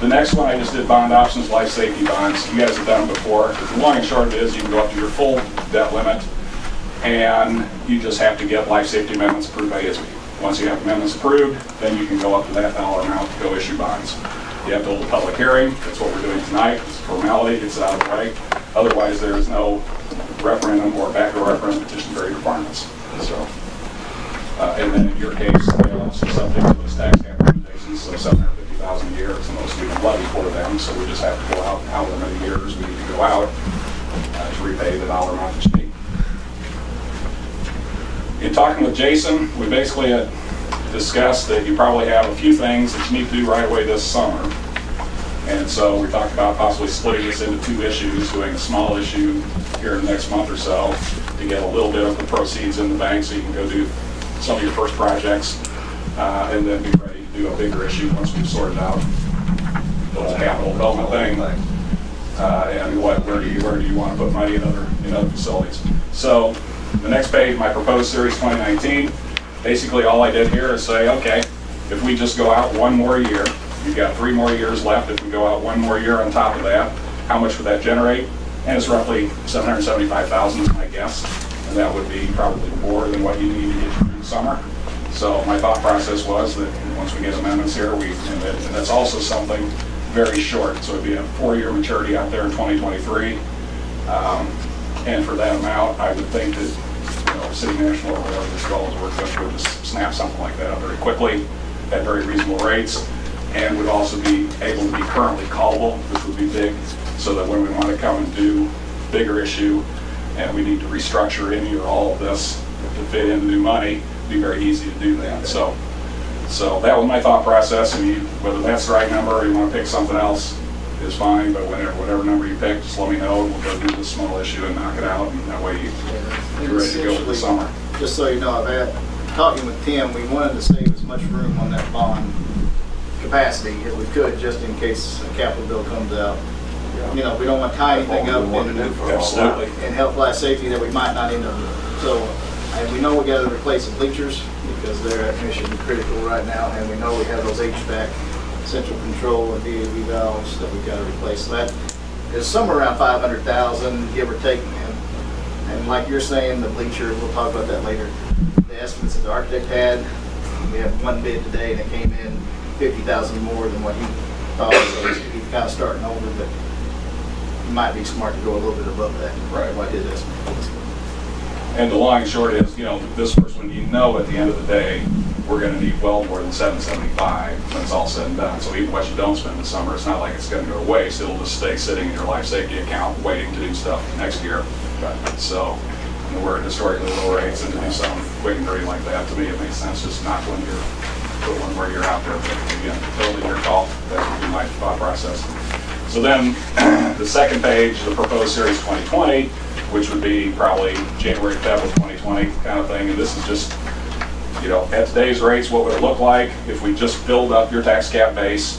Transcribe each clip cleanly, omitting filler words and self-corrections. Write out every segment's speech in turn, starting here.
The next one I just did bond options, life safety bonds. You guys have done them before. The long and short of it is you can go up to your full debt limit, and you just have to get life safety amendments approved by ISB. Once you have amendments approved, then you can go up to that dollar amount to go issue bonds. You have to hold a public hearing. That's what we're doing tonight. It's a formality. Gets it out of the way. Otherwise, there is no referendum or backdoor referendum petition period requirements. So, and then in your case, they're also subject to those tax cap limitations. So $750,000 a year is the most we can levy for them. So we just have to go out however many years we need to go out to repay the dollar amount that you need. In talking with Jason, we basically discussed that you probably have a few things that you need to do right away this summer. And so we talked about possibly splitting this into two issues, doing a small issue here in the next month or so to get a little bit of the proceeds in the bank so you can go do some of your first projects and then be ready to do a bigger issue once we've sorted out the whole capital development thing and where do you want to put money in other facilities. So the next page, my proposed series 2019, basically all I did here is say, okay, if we just go out one more year, you've got 3 more years left. If we go out 1 more year on top of that, how much would that generate? And it's roughly $775,000 is my guess, and that would be probably more than what you need to get through the summer. So my thought process was that once we get amendments here, and that's also something very short, so it'd be a 4-year maturity out there in 2023. And for that amount, I would think that City National or whatever this goal is worked with would just snap something like that up very quickly at very reasonable rates, and would also be able to be currently callable, which would be big, so that when we want to come and do bigger issue and we need to restructure any or all of this to fit into new money, it'd be very easy to do that. So that was my thought process, and whether that's the right number or you want to pick something else is fine, but whatever number you pick, just let me know and we'll go do this small issue and knock it out, and that way you're ready to go for the summer. Just so you know, talking with Tim, we wanted to save as much room on that bond capacity as we could, just in case a capital bill comes out. We don't want to tie anything up in health, life, safety that we might not end up with. So, and we know we got to replace the bleachers because they're mission critical right now, and we know we have those HVAC central control and VAV valves that we've got to replace. So that is somewhere around $500,000, give or take. And like you're saying, the bleacher, we'll talk about that later. The estimates that the architect had, we have one bid today, and it came in $50,000 more than what he thought. So he's kind of starting over, but it might be smart to go a little bit above that. Right. What his estimate was. And the long and short is, this first one, at the end of the day, we're going to need well more than $775 when it's all said and done. So even what you don't spend this summer, it's not like it's going to go to waste. It'll just stay sitting in your life safety account waiting to do stuff next year. Right. So we're at historically low rates, and to do something quick and dirty like that, to me, it makes sense just not when you're put one more year out there. But again, totally your call. That would be my thought process. So then the second page, the proposed series 2020, which would be probably January, February 2020 kind of thing. And this is just, at today's rates, what would it look like if we just filled up your tax cap base?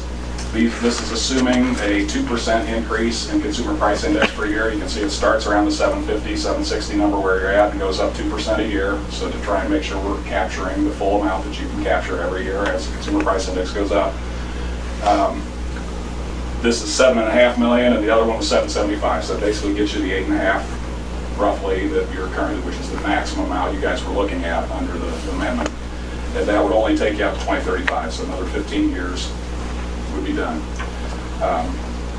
This is assuming a 2% increase in consumer price index per year. You can see it starts around the 750, 760 number where you're at and goes up 2% a year. So to try and make sure we're capturing the full amount that you can capture every year as the consumer price index goes up. This is $7.5 million, and the other one was $775. So it basically gets you the $8.5 roughly that you're currently, which is the maximum amount you guys were looking at under the amendment. And that would only take you out to 2035, so another 15 years would be done.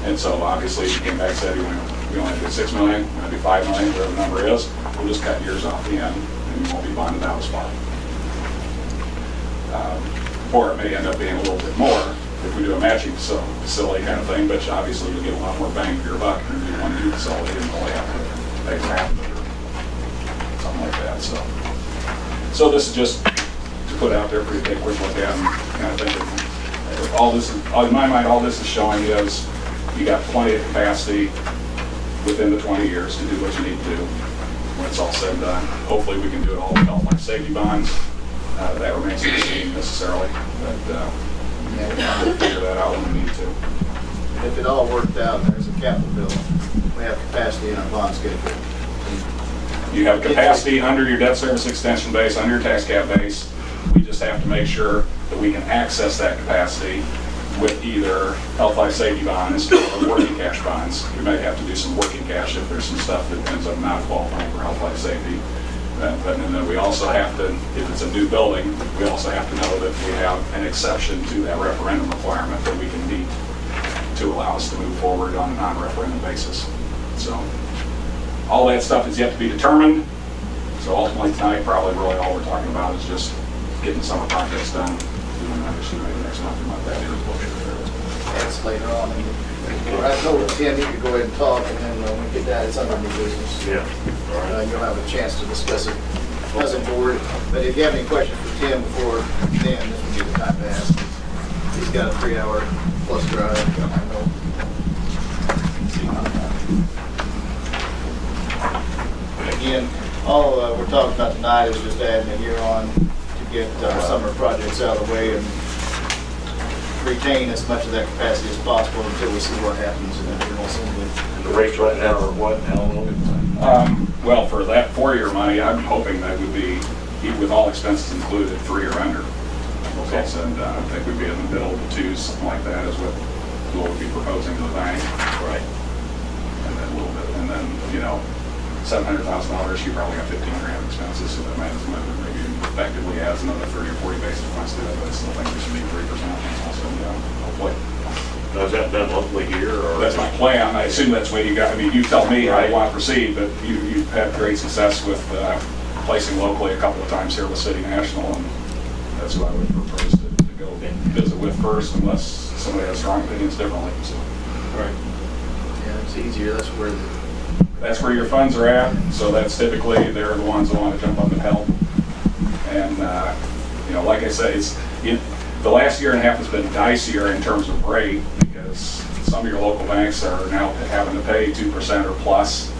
And so obviously you came back and said, we only do $6 million, we're going to do $5 million, whatever the number is. We'll just cut years off the end, and you won't be bonded out as far. Or it may end up being a little bit more if we do a matching facility kind of thing, but obviously you'll get a lot more bang for your buck than you want to do facility and only have to pay half of it or something like that. So this is just to put out there for you to take a quick look at and kind of think of all this. In my mind, all this is showing is you got plenty of capacity within the 20 years to do what you need to do when it's all said and done. Hopefully we can do it all with health, life, safety bonds. That remains to be seen necessarily, but we'll figure that out when we need to. If it all worked out and there's a capital bill, we have capacity in our bond schedule. You have capacity under your debt service extension base, under your tax cap base. We just have to make sure that we can access that capacity with either health life safety bonds or working cash bonds. We may have to do some working cash if there's some stuff that ends up not qualifying for health life safety. But then we also have to, if it's a new building, we also have to know that we have an exception to that referendum requirement that we can meet to allow us to move forward on a non-referendum basis. So all that stuff is yet to be determined. So ultimately tonight, probably really all we're talking about is just getting summer projects done. Doing an understood maybe next month or month that is. That's later on. I told Tim he could go ahead and talk, and then when we get that, it's under new business. Yeah. All right. You'll have a chance to discuss it as a board. But if you have any questions for Tim before then, this would be the time to ask. He's got a 3-hour plus drive. I know. Again, all we're talking about tonight is just adding a year on to get summer projects out of the way and retain as much of that capacity as possible until we see what happens in the General Assembly. And the rates right now are what, how long? Well, for that 4-year money, I'm hoping that would be, with all expenses included, 3 or under. Okay. And I think we'd be in the middle of the 2s, something like that is what we'll be proposing to the bank. Right. And then a little bit, and then, you know, $700,000, you probably got 15 grand expenses, so that maybe effectively adds another 30 or 40 basis points to it, but I still think we should be 3%. Also, hopefully. Now, is that done locally here, or? That's my plan. I assume that's what you got. I mean, you tell me how you want to proceed, but you've had great success with placing locally a couple of times here with City National, and that's who I would propose to go visit with first, unless somebody has strong opinions differently. So. Right. Yeah, it's easier. That's where your funds are at, so that's typically, they're the ones that want to jump up and help. And, you know, like I said, the last year and a half has been dicier in terms of rate because some of your local banks are now having to pay 2% or plus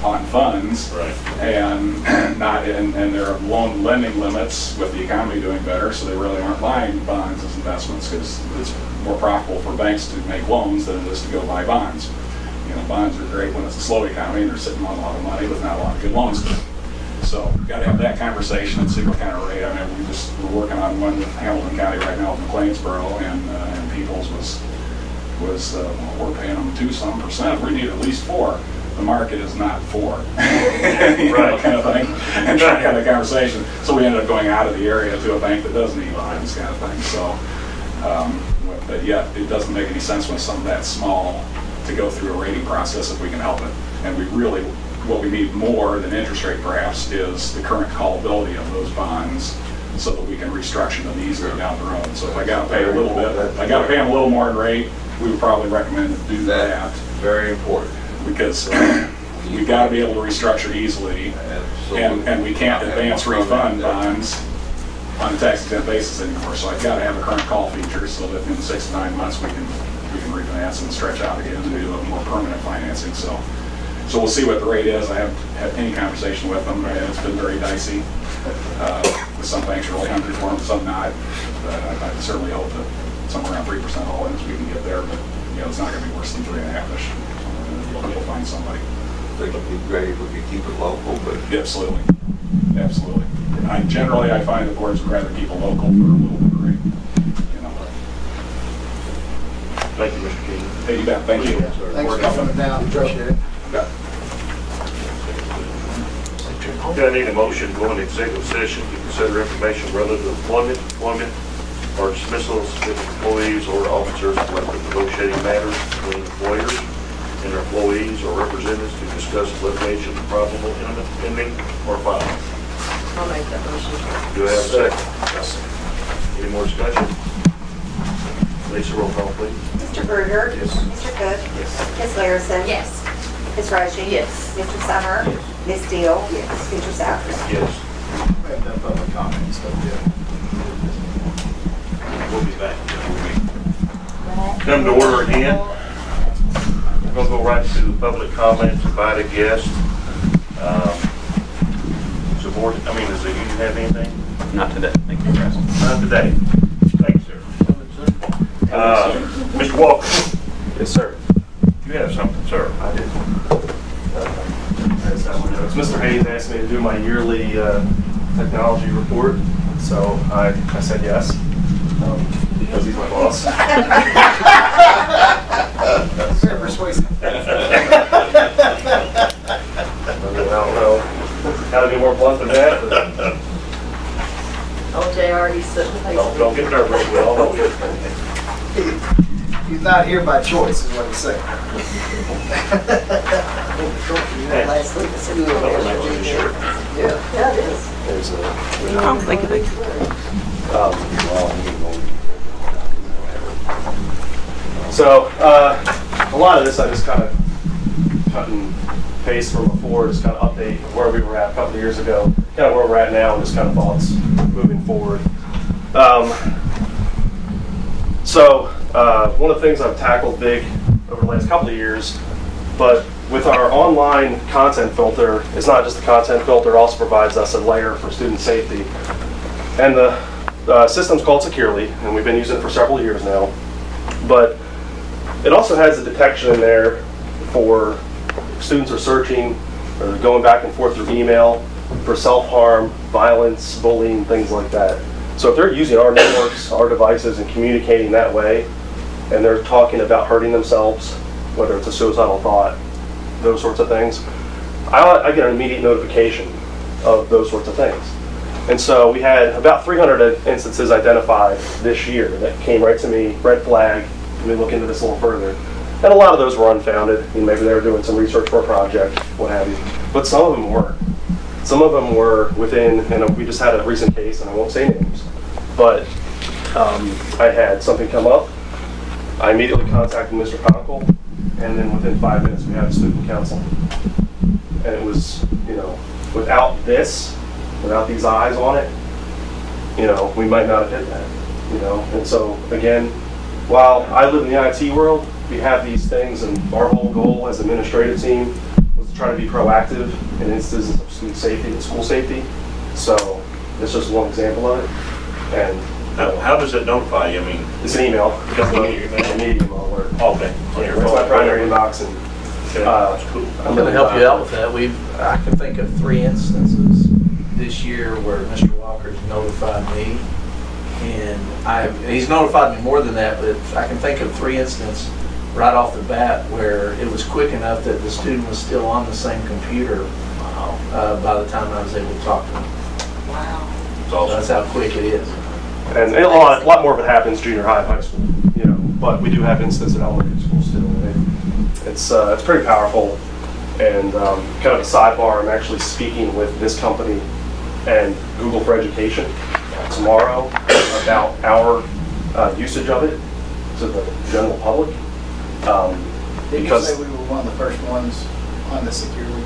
on funds. Right. And and their loan lending limits with the economy doing better, so they really aren't buying bonds as investments because it's more profitable for banks to make loans than it is to go buy bonds. You know, bonds are great when it's a slow economy and they're sitting on a lot of money with not a lot of good loans. So we've got to have that conversation and see what kind of rate. I mean, we're working on one with Hamilton County right now with McLeansboro, and Peoples was well, we're paying them 2% We need at least 4. The market is not 4. You know, kind of thing. And trying to have a conversation. So we ended up going out of the area to a bank that does need bonds, kind of thing. So, but yet it doesn't make any sense when it's something that small to go through a rating process if we can help it. And we really, what we need more than interest rate perhaps is the current callability of those bonds so that we can restructure them easily down the road. So if I got to pay a little bit, if I got to pay them a little more in rate, we would probably recommend to do that. Very important. Because we got to be able to restructure easily, and we can't advance refund bonds on a tax-exempt basis anymore. So I've got to have a current call feature so that in 6 to 9 months we can refinance and stretch out again and do a more permanent financing. So we'll see what the rate is. I haven't had any conversation with them. It's been very dicey. With some banks are really hungry for them, some not. I certainly hope that somewhere around 3% all in we can get there, but you know it's not going to be worse than 3.5ish. We'll find somebody. I think it'd be great if we could keep it local, but absolutely, absolutely. Generally, I find the boards would rather keep it local for a little bit of rate. You know. Thank you, Mr. King. Hey, you bet. Thank you. Thanks for coming down. Appreciate it. Okay, I need a motion to go into executive session to consider information relative to employment, or dismissal of specific employees or officers, collective negotiating matters between employers and their employees or representatives to discuss litigation, probable, imminent, pending, or filed. I'll make that motion. Do I have a second? Yes. Any more discussion? Lisa, roll call, please. Mr. Bruder? Yes. Mr. Cook? Yes. Ms. Larison? Yes. Ms. Roche? Yes. Mr. Summer? Yes. Ms. Steele? Yes. Mr. Southern? Yes. We haven't done public comment and stuff yet. We'll be back. Come to order again. We're going to go right to public comments, invited guests. Does the union have anything? Not today. Thank you for asking. Not today. Thank you, sir. Mr. Walker. Yes, sir. You have something, sir. I do. As everyone knows, Mr. Hayes asked me to do my yearly technology report, so I said yes. because he's my boss. Very persuasive. I don't know how to be more blunt than that, but OJ already set the pace. Don't get nervous, we all know it. He's not here by choice, is what he's saying. Last week, I said, I'll make you sure. Yeah. yeah, it is. there's Oh, thank you. So, a lot of this I just kind of cut and paste from before, just kind of update where we were at a couple of years ago, kind of where we're at now, and just kind of thoughts moving forward. One of the things I've tackled big over the last couple of years, but with our online content filter, it's not just the content filter, it also provides us a layer for student safety. And the system's called Securely, and we've been using it for several years now. But it also has a detection in there for students are searching or going back and forth through email for self-harm, violence, bullying, things like that. So if they're using our networks, our devices, and communicating that way, and they're talking about hurting themselves, whether it's a suicidal thought, those sorts of things, I get an immediate notification of those sorts of things. And so we had about 300 instances identified this year that came right to me, red flag, let me look into this a little further. And a lot of those were unfounded. Maybe they were doing some research for a project, what have you. But some of them weren't. Some of them were within, and we just had a recent case, and I won't say names, but I had something come up. I immediately contacted Mr. Conkle, and then within 5 minutes we had a student counseling. And it was, without this, without these eyes on it, we might not have hit that, And so, again, while I live in the IT world, we have these things, and our whole goal as an administrative team was to try to be proactive in instances of student safety and school safety. So this is just one example of it. And How does it notify you? I mean, it's an email. Just an email? It's an email alert. okay. On your It's phone. my primary inbox, and Okay, that's cool. I'm going to help you out with that. I can think of 3 instances this year where Mr. Walker's notified me, and he's notified me more than that, but I can think of 3 instances right off the bat where it was quick enough that the student was still on the same computer by the time I was able to talk to him. Wow. It's So awesome. that's how quick it is. And a lot more of it happens junior high and high school, But we do have instances in elementary school still. It's pretty powerful. And kind of a sidebar, I'm actually speaking with this company and Google for Education tomorrow about our usage of it to the general public. Did you Because say we were one of the first ones on the Securely?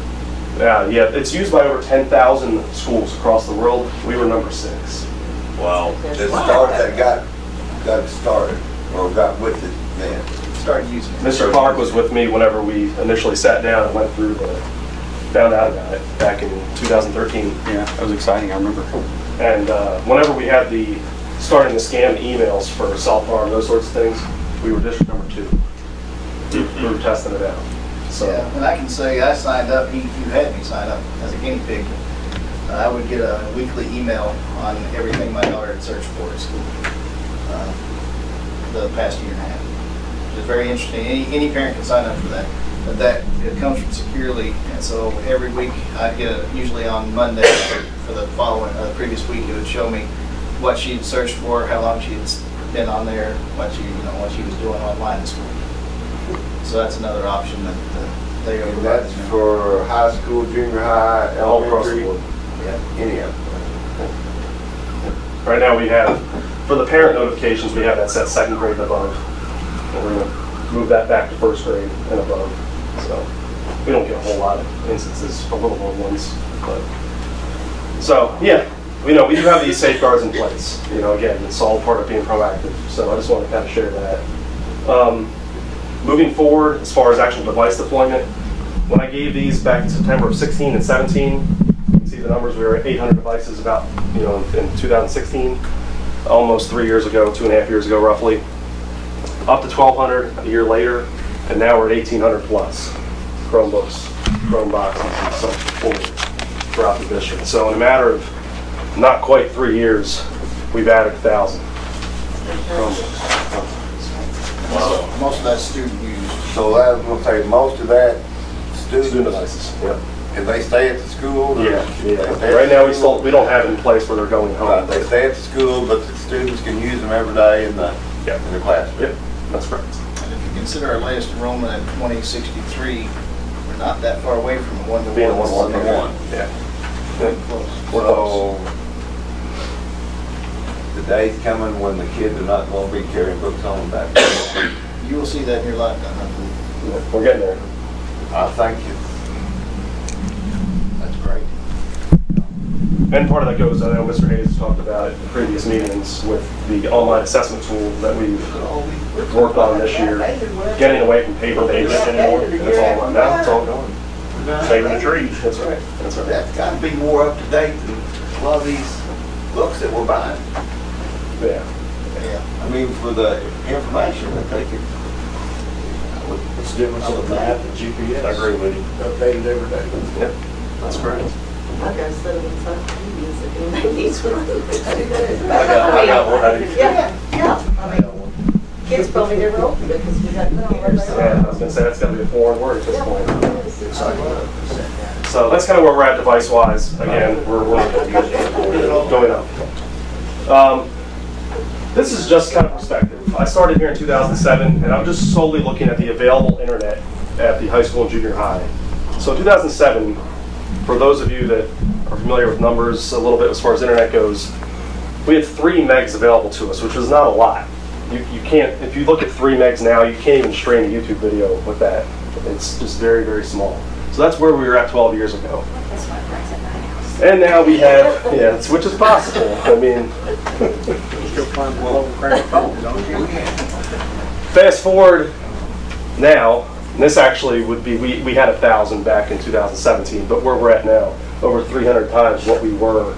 yeah, it's used by over 10,000 schools across the world. We were number 6. Wow. The start that got started, or got with it then. Started using it. Mr. Clark was with me whenever we initially sat down and went through found out about it back in 2013. Yeah, that was exciting, I remember. And whenever we had starting to scan emails for self-harm, those sorts of things, we were district number 2. We were testing it out. So Yeah, and I can say I signed up, you had me sign up as a guinea pig. I would get a weekly email on everything my daughter had searched for at school the past year and a half. Which is very interesting. Any parent can sign up for that. But it comes from Securely, and so every week I'd get usually on Monday for the previous week, it would show me what she'd searched for, how long she'd been on there, what she was doing online in school. So that's another option that they are. And that's for high school, junior high, all across the elementary, board. any of them. Right now we have, for the parent notifications, we have that set 2nd grade and above. And we're going to move that back to 1st grade and above. So we don't get a whole lot of instances, a little more ones. But so yeah, we do have these safeguards in place. Again, it's all part of being proactive. So I just want to kind of share that. Moving forward, as far as actual device deployment, when I gave these back in September of 16 and 17, you can see the numbers. We were at 800 devices about, in 2016, almost 3 years ago, 2.5 years ago, roughly. Up to 1,200 a year later, and now we're at 1,800 plus Chromebooks, Chromeboxes, and so forth throughout the district. So in a matter of not quite 3 years, we've added 1,000. Most of that's student use. So I was gonna say, most of that Student students, devices, yep. if they stay at the school? or- Yeah, They yeah. stay at Right the now, school? we don't have it in place where they're going Right, home. they stay at the school, but the students can use them every day in the Yep. classroom. Yep, that's correct. And if you consider our latest enrollment at 2063, we're not that far away from a one-to-one. Being a one-to-one. Yeah. Very close. We're close. So, the day's coming when the kids are not gonna be carrying books home back. You will see that in your lifetime, I believe. Yeah, we're getting there. I think that's great. And part of that goes, I know Mr. Hayes talked about it in previous meetings with the online assessment tool that we've worked on this year, getting away from paper-based anymore. It's all online now, it's all going. Saving the trees. That's right, that's right. That's gotta be more up to date than a lot of these books that we're buying. Yeah. Yeah. I mean, for the information that they could. What's the difference in the map and GPS? I agree with you. Updated every day. Yep, that's correct. I've got seven encyclopedias if anybody needs one. I got one. Yeah, yeah. I mean, kids probably never opened it because we got computers. Yeah, I was gonna say, that's gotta be a foreign word at this point. So that's kind of where we're at device-wise. Again, we're going up. This is just kind of perspective. I started here in 2007, and I'm just solely looking at the available internet at the high school and junior high. So 2007, for those of you that are familiar with numbers a little bit as far as internet goes, we had 3 megs available to us, which was not a lot. You can't, if you look at 3 megs now, you can't even stream a YouTube video with that. It's just very, very small. So that's where we were at 12 years ago. That's what brings it my house. And now we have, yeah, which is possible. I mean, Still find the local crank phone, don't you? fast forward now, and this actually would be, we had 1,000 back in 2017, but where we're at now, over 300 times what we were.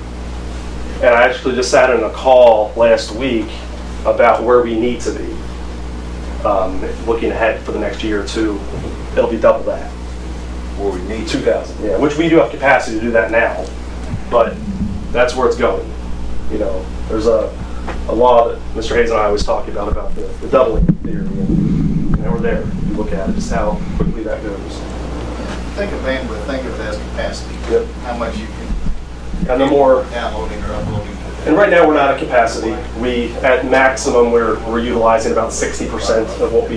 And I actually just sat in a call last week about where we need to be. Looking ahead for the next year or two, it'll be double that. Where we need 2,000, yeah, which we do have capacity to do that now, but that's where it's going. You know, there's a law that Mr. Hayes and I always talk about the doubling theory, and we're there. You look at it, just how quickly that goes. Think of bandwidth, think of it as capacity. Yep. How much you can And the more, downloading or uploading. and right now we're not at capacity. We, at maximum, we're utilizing about 60% of what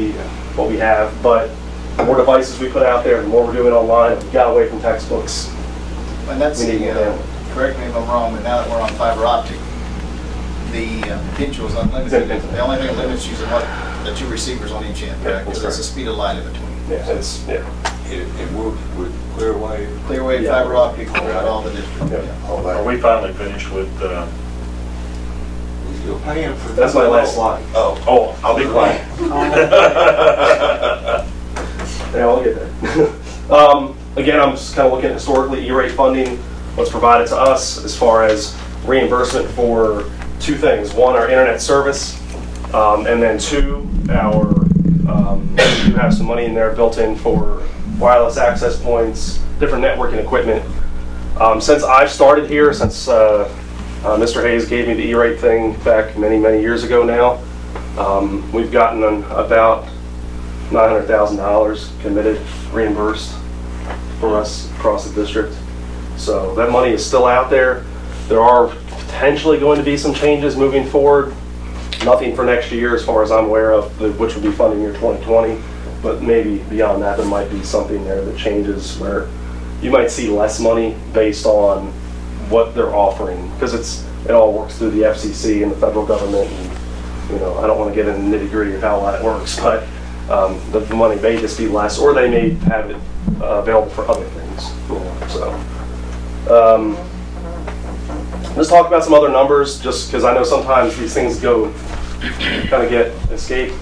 we have, but the more devices we put out there, the more we're doing online. We got away from textbooks. And that's We need the, more bandwidth. correct me if I'm wrong, but now that we're on fiber optic, the potential is unlimited. The only thing that limits you is what the 2 receivers on each end, Yeah, correct? Because that's it's the speed of light in between. Yeah, it's, yeah. It works with clear wave. Clear wave Yeah. fiber optic throughout all the districts. Yeah. Yeah. All Are that. we finally finished with, We still paying for. That's my last slide. oh, I'll be quiet. Yeah, I'll get there. Again, I'm just kind of looking at historically E-rate funding, what's provided to us as far as reimbursement for 2 things. 1, our internet service, and then 2, our, we do have some money in there built in for wireless access points, different networking equipment. Since I've started here, since Mr. Hayes gave me the E-rate thing back many, many years ago now, we've gotten about $900,000 committed, reimbursed for us across the district. So that money is still out there. There are potentially going to be some changes moving forward. Nothing for next year as far as I'm aware of, which would be funding year 2020. But maybe beyond that, there might be something there that changes where you might see less money based on what they're offering. Because it all works through the FCC and the federal government. And, you know, I don't want to get into the nitty-gritty of how that works, but the money may just be less, or they may have it available for other things. You know, so, let's talk about some other numbers, just because I know sometimes these things go kind of get escaped.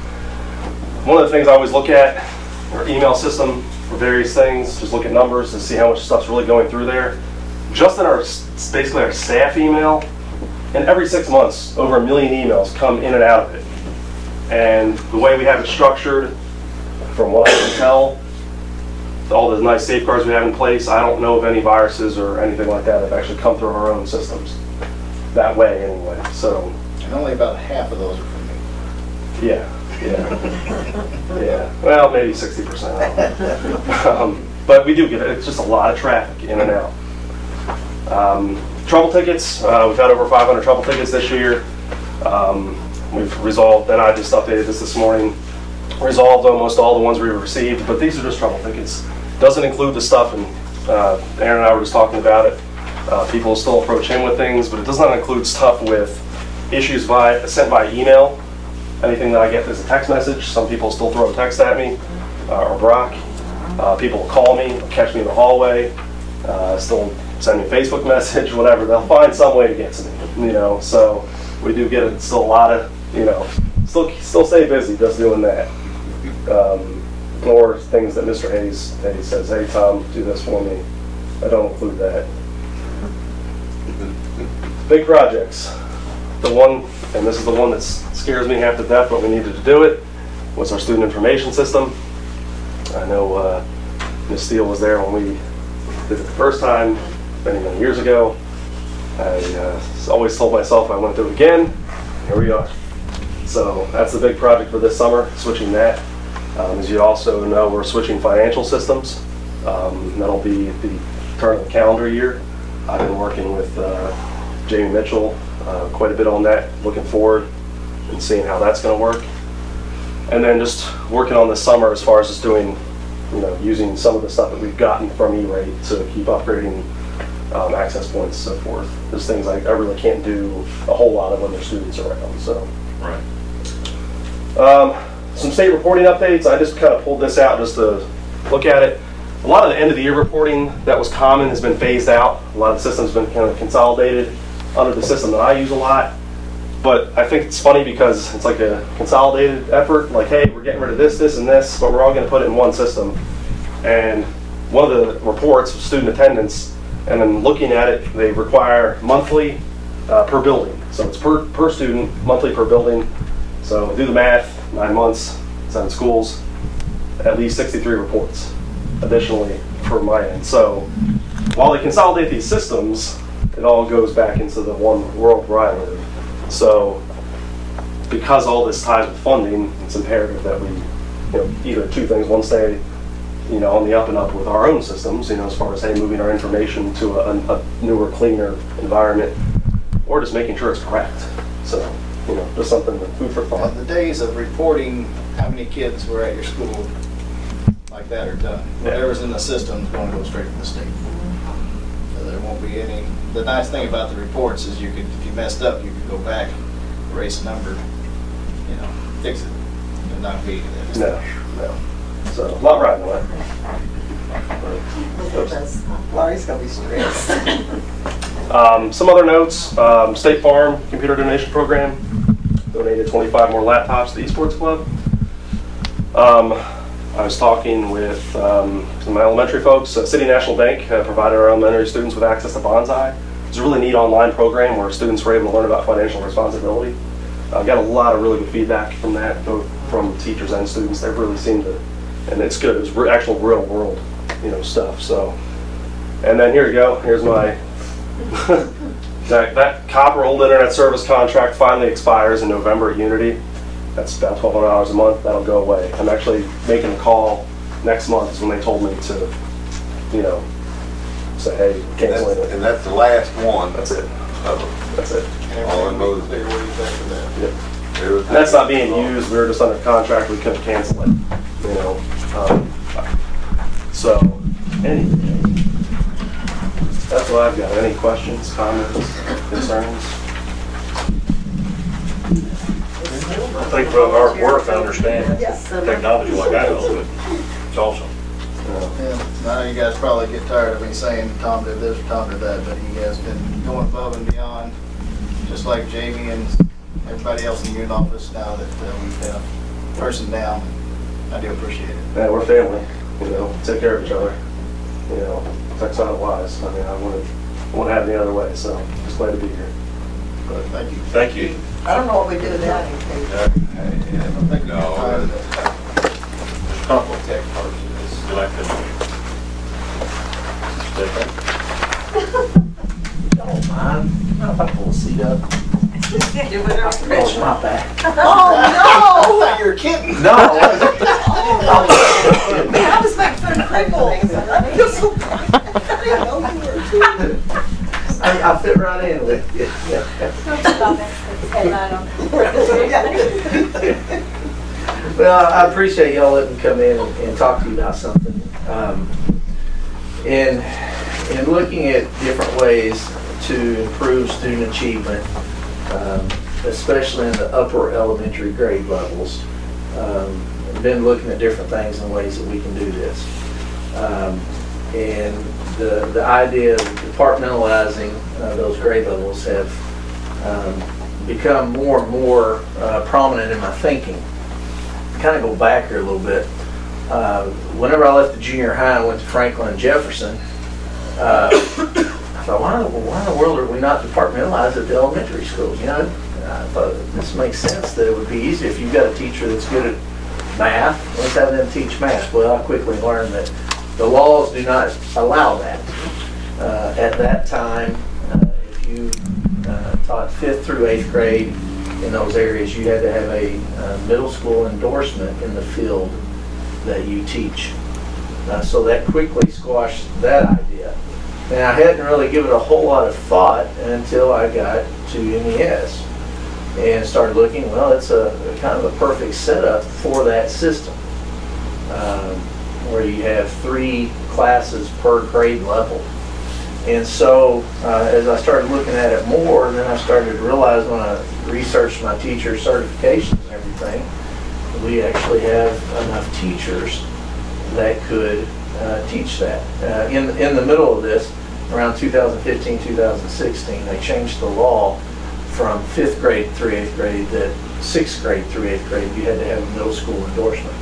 One of the things I always look at our email system for various things, just look at numbers and see how much stuff's really going through there. Just in our basically our staff email, and every 6 months, over 1 million emails come in and out of it. And the way we have it structured, from what I can tell, all the nice safeguards we have in place, I don't know of any viruses or anything like that that have actually come through our own systems. That way, anyway. So, And only about half of those are from me. Yeah. Yeah. Well, maybe 60%. But we do get it. It's just a lot of traffic in and out. Trouble tickets. We've had over 500 trouble tickets this year. We've resolved, and I just updated this morning, resolved almost all the ones we received, but these are just trouble tickets. Doesn't include the stuff, and Aaron and I were just talking about it. People still approach him with things, but it does not include stuff with issues sent by email. Anything that I get as a text message. Some people still throw a text at me, or Brock. People will call me, catch me in the hallway, still send me a Facebook message, whatever. They'll find some way to get to me, so we do get still a lot of, still stay busy just doing that. Or things that Mr. Hayes says, hey Tom, do this for me. I don't include that. Big projects. The one, and this is the one that scares me half to death, but we needed to do it, was our student information system. I know Ms. Steele was there when we did it the first time, many years ago. I always told myself I want to do it again. Here we are. So that's the big project for this summer, switching that. As you also know, we're switching financial systems. That'll be at the turn of the calendar year. I've been working with Jamie Mitchell quite a bit on that, looking forward and seeing how that's going to work. And then just working on this summer as far as just doing, using some of the stuff that we've gotten from E-Rate to keep upgrading access points and so forth. There's things I really can't do a whole lot of when there's students around. So. Right. Some state reporting updates. I just kind of pulled this out just to look at it. A lot of the end of the year reporting that was common has been phased out. A lot of the systems have been kind of consolidated under the system that I use a lot. But I think it's funny because it's like a consolidated effort. Like, hey, we're getting rid of this, this, and this, but we're all going to put it in one system. And one of the reports was student attendance. And then looking at it, they require monthly per building. So it's per student, monthly per building. So do the math, 9 months, 7 schools, at least 63 reports additionally for my end. So while they consolidate these systems, it all goes back into the one world where I live. So because all this ties with funding, it's imperative that we, either two things. One, stay, on the up and up with our own systems, as far as, hey, moving our information to a newer, cleaner environment, or just making sure it's correct. So, just something, food for thought. The days of reporting how many kids were at your school like that are done. Whatever's in the system is going to go straight to the state. So there won't be any. The nice thing about the reports is if you messed up, you could go back, erase a number, fix it, and not be there. No. So, a lot riding on Laurie's going to be stressed. Some other notes, State Farm Computer Donation Program donated 25 more laptops to the Esports Club. I was talking with some of my elementary folks. City National Bank provided our elementary students with access to Bonsai. It's a really neat online program where students were able to learn about financial responsibility. I got a lot of really good feedback from that, both from teachers and students. They really seemed to, and it's good. It's actual real world, stuff. So, and then here you go. Here's my that copper old internet service contract finally expires in November at Unity. That's about $1,200 a month. That'll go away. I'm actually making a call next month is when they told me to, say, hey, cancel it. And that's the last one. That's it. That's it. All in those days. Yep. And that's not being used. We were just under contract. We couldn't cancel it. So, anyway, that's what I've got. Any questions, comments, concerns? I think for our work, I understand technology like I do, but it's awesome. Yeah, I know you guys probably get tired of me saying Tom did this or Tom did that, but he has been going above and beyond, just like Jamie and everybody else in the unit office now that we've had a person down. I do appreciate it. Yeah, we're family. Take care of each other. Protect out wise. I mean, I wouldn't have it the other way. So just glad to be here. But thank you. Thank you. I don't know what we do without him. Couple tech parts of this. You like that? Don't mind. Not if I pull the seat up. Do whatever. Scratch my back. Oh, no! No, I I was making fun of cripples. I feel so bad. I didn't know you were too. I fit right in with you. Well, I appreciate y'all letting me come in and talk to you about something. In looking at different ways to improve student achievement, especially in the upper elementary grade levels, I've been looking at different things and ways that we can do this. And the idea of departmentalizing those grade levels have become more and more prominent in my thinking. Kind of go back here a little bit. Whenever I left the junior high and went to Franklin and Jefferson, I thought, why in the world are we not departmentalized at the elementary schools? You know, I thought this makes sense that it would be easy if you've got a teacher that's good at math. Let's have them teach math. Well, I quickly learned that the laws do not allow that. At that time, if you taught 5th through 8th grade in those areas, you had to have a middle school endorsement in the field that you teach. So that quickly squashed that idea. And I hadn't really given it a whole lot of thought until I got to MES and started looking, well, it's a kind of a perfect setup for that system, where you have 3 classes per grade level. And so as I started looking at it more, then I started to realize when I researched my teacher certifications and everything, we actually have enough teachers that could teach that. In the middle of this, around 2015, 2016, they changed the law from 5th grade through 8th grade that 6th grade through 8th grade you had to have a middle school endorsement.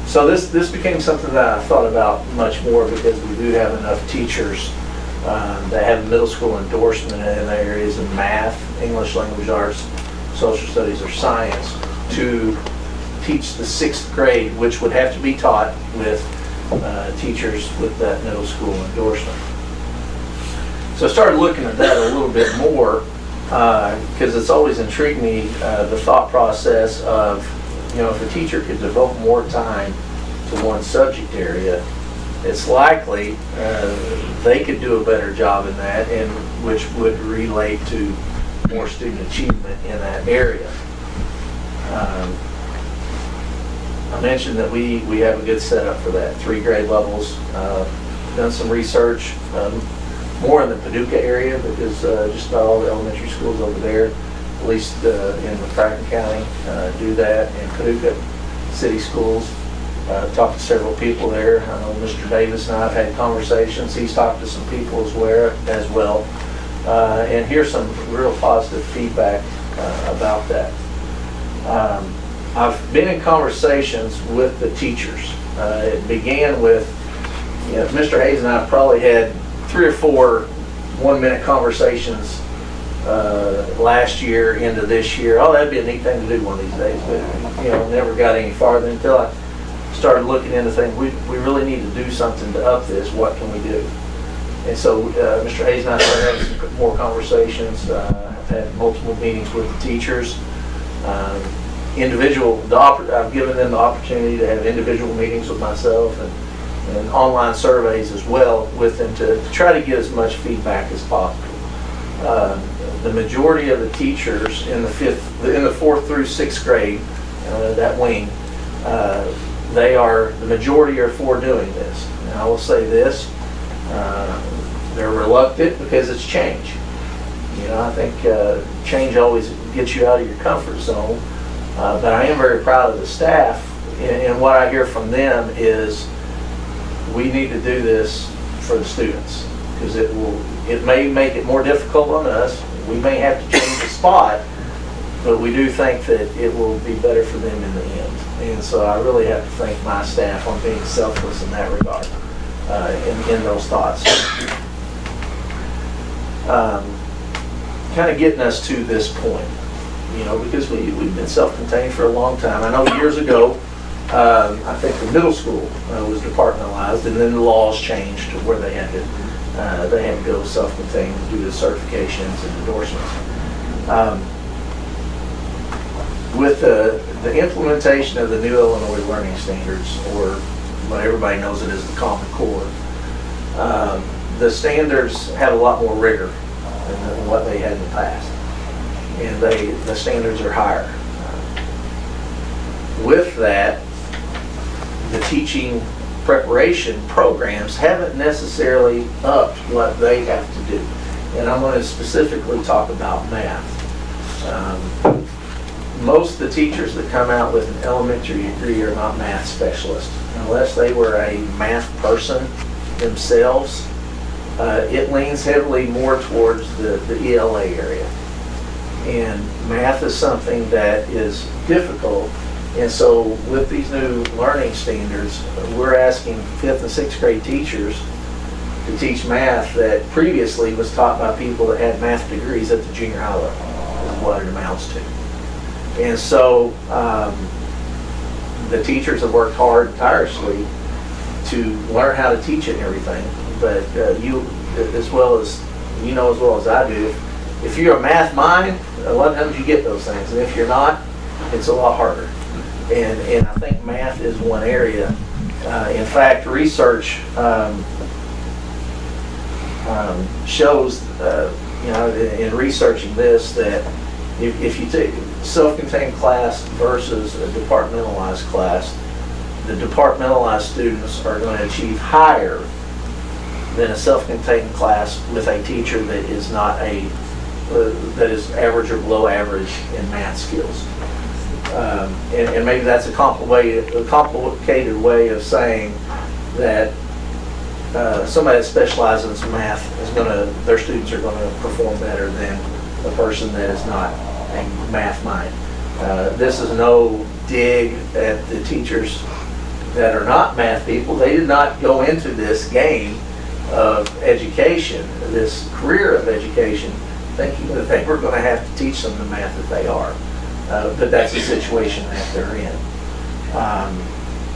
So this became something that I thought about much more because we do have enough teachers that have middle school endorsement in the areas of math, English language arts, social studies, or science to teach the 6th grade, which would have to be taught with teachers with that middle school endorsement. So I started looking at that a little bit more because it's always intrigued me, the thought process of, you know, if a teacher could devote more time to one subject area, it's likely they could do a better job in that, and which would relate to more student achievement in that area. I mentioned that we have a good setup for that, 3 grade levels. Done some research, more in the Paducah area because just about all the elementary schools over there, at least in McCracken County, do that. In Paducah City Schools, talked to several people there. I know Mr. Davis and I have had conversations. He's talked to some people as well. And here's some real positive feedback about that. I've been in conversations with the teachers. It began with, you know, Mr. Hayes and I probably had 3 or 4 one-minute conversations last year into this year. Oh, that'd be a neat thing to do one of these days, but you know, never got any farther until I started looking into things. We really need to do something to up this. What can we do? And so Mr. Hayes and I started having some more conversations. I've had multiple meetings with the teachers. I've given them the opportunity to have individual meetings with myself and online surveys as well with them to try to get as much feedback as possible. The majority of the teachers in the 4th through 6th grade, that wing, the majority are for doing this. And I will say this, they're reluctant because it's change. You know, I think change always gets you out of your comfort zone. But I am very proud of the staff, and what I hear from them is we need to do this for the students because it may make it more difficult on us. We may have to change the spot, but we do think that it will be better for them in the end. And so I really have to thank my staff on being selfless in that regard, in those thoughts. Kind of getting us to this point. You know, because we've been self-contained for a long time. I know years ago, I think the middle school was departmentalized, and then the laws changed to where they had to go self-contained due to certifications and endorsements. With the implementation of the new Illinois Learning Standards, or what everybody knows it as the Common Core, the standards have a lot more rigor than what they had in the past, and the standards are higher. With that, the teaching preparation programs haven't necessarily upped what they have to do, and I'm going to specifically talk about math. Most of the teachers that come out with an elementary degree are not math specialists. Unless they were a math person themselves, it leans heavily more towards the ELA area. And math is something that is difficult. And so with these new learning standards, we're asking 5th and 6th grade teachers to teach math that previously was taught by people that had math degrees at the junior high level, is what it amounts to. And so the teachers have worked hard and tirelessly to learn how to teach it and everything. But you, as well as you know as well as I do, if you're a math mind, a lot of times you get those things. And if you're not, it's a lot harder. And I think math is one area. In fact, research shows, in researching this, that if you take self-contained class versus a departmentalized class, the departmentalized students are going to achieve higher than a self-contained class with a teacher that is not that is average or below average in math skills. And maybe that's a complicated way of saying that somebody that specializes in math is their students are going to perform better than a person that is not a math mind. This is no dig at the teachers that are not math people. They did not go into this game of education, this career of education, thinking that they were going to have to teach them the math that they are. But that's the situation that they're in.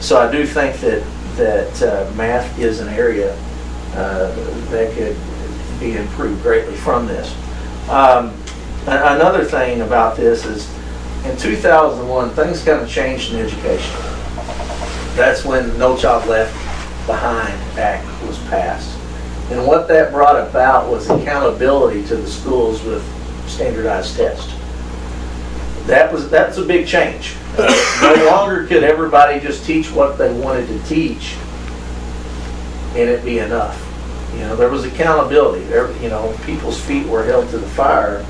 So I do think that math is an area that could be improved greatly from this. Another thing about this is, in 2001, things kind of changed in education. That's when the No Child Left Behind Act was passed. And what that brought about was accountability to the schools with standardized tests. That's a big change. No longer could everybody just teach what they wanted to teach and it be enough. There was accountability. People's feet were held to the fire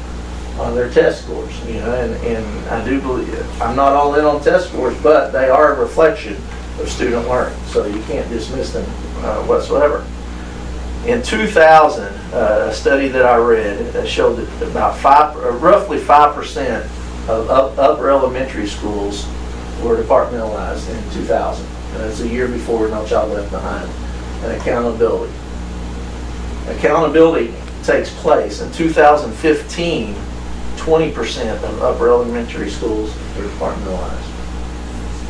on their test scores. And I do believe, I'm not all in on test scores, but they are a reflection of student learning, so you can't dismiss them whatsoever. In 2000, a study that I read showed that roughly 5% of upper elementary schools were departmentalized in 2000. That's a year before No Child Left Behind. And accountability. Accountability takes place. In 2015, 20% of upper elementary schools were departmentalized.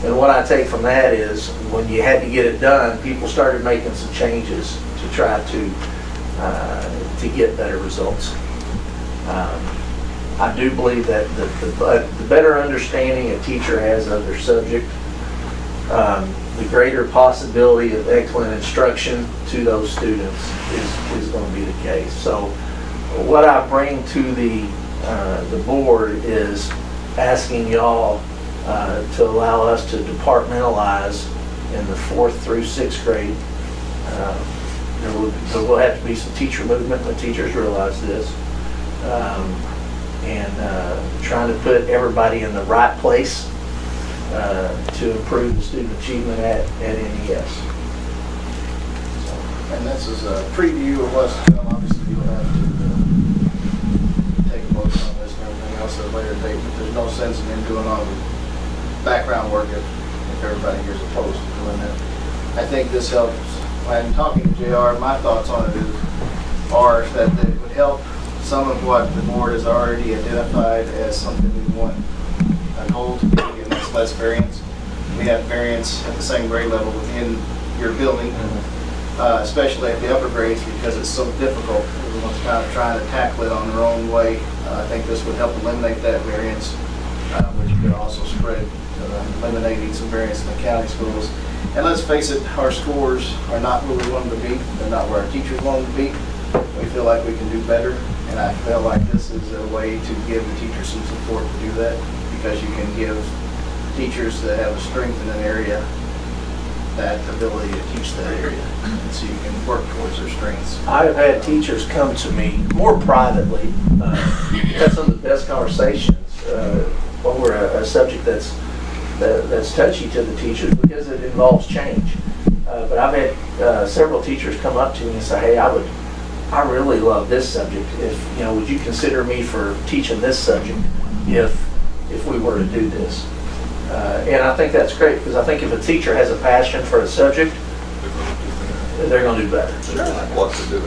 And what I take from that is, when you had to get it done, people started making some changes to try to get better results. I do believe that the better understanding a teacher has of their subject, the greater possibility of excellent instruction to those students is going to be the case. So what I bring to the board is asking y'all to allow us to departmentalize in the 4th through 6th grade. There will have to be some teacher movement when teachers realize this. And trying to put everybody in the right place to improve the student achievement at NES. And this is a preview of what's to come. Obviously, you'll have to take a motion on this and everything else at a later date, but there's no sense in doing all the background work if everybody here is opposed to doing that. I think this helps. When talking to JR, my thoughts on it are that it would help some of what the board has already identified as something we want a goal to be, and that's less variance. We have variance at the same grade level within your building, especially at the upper grades, because it's so difficult. Everyone's kind of trying to tackle it on their own way. I think this would help eliminate that variance. which could also spread, eliminating some variance in the county schools. And let's face it, our scores are not where we want them to be. They're not where our teachers want them to be. We feel like we can do better, and I feel like this is a way to give the teachers some support to do that, because you can give teachers that have a strength in an area that ability to teach that area, and so you can work towards their strengths. I have had teachers come to me more privately, had some of the best conversations over a subject that's touchy to the teachers because it involves change. But I've had several teachers come up to me and say, "Hey, I really love this subject. If would you consider me for teaching this subject if we were to do this?" And I think that's great, because I think if a teacher has a passion for a subject, they're going to do better. What to do.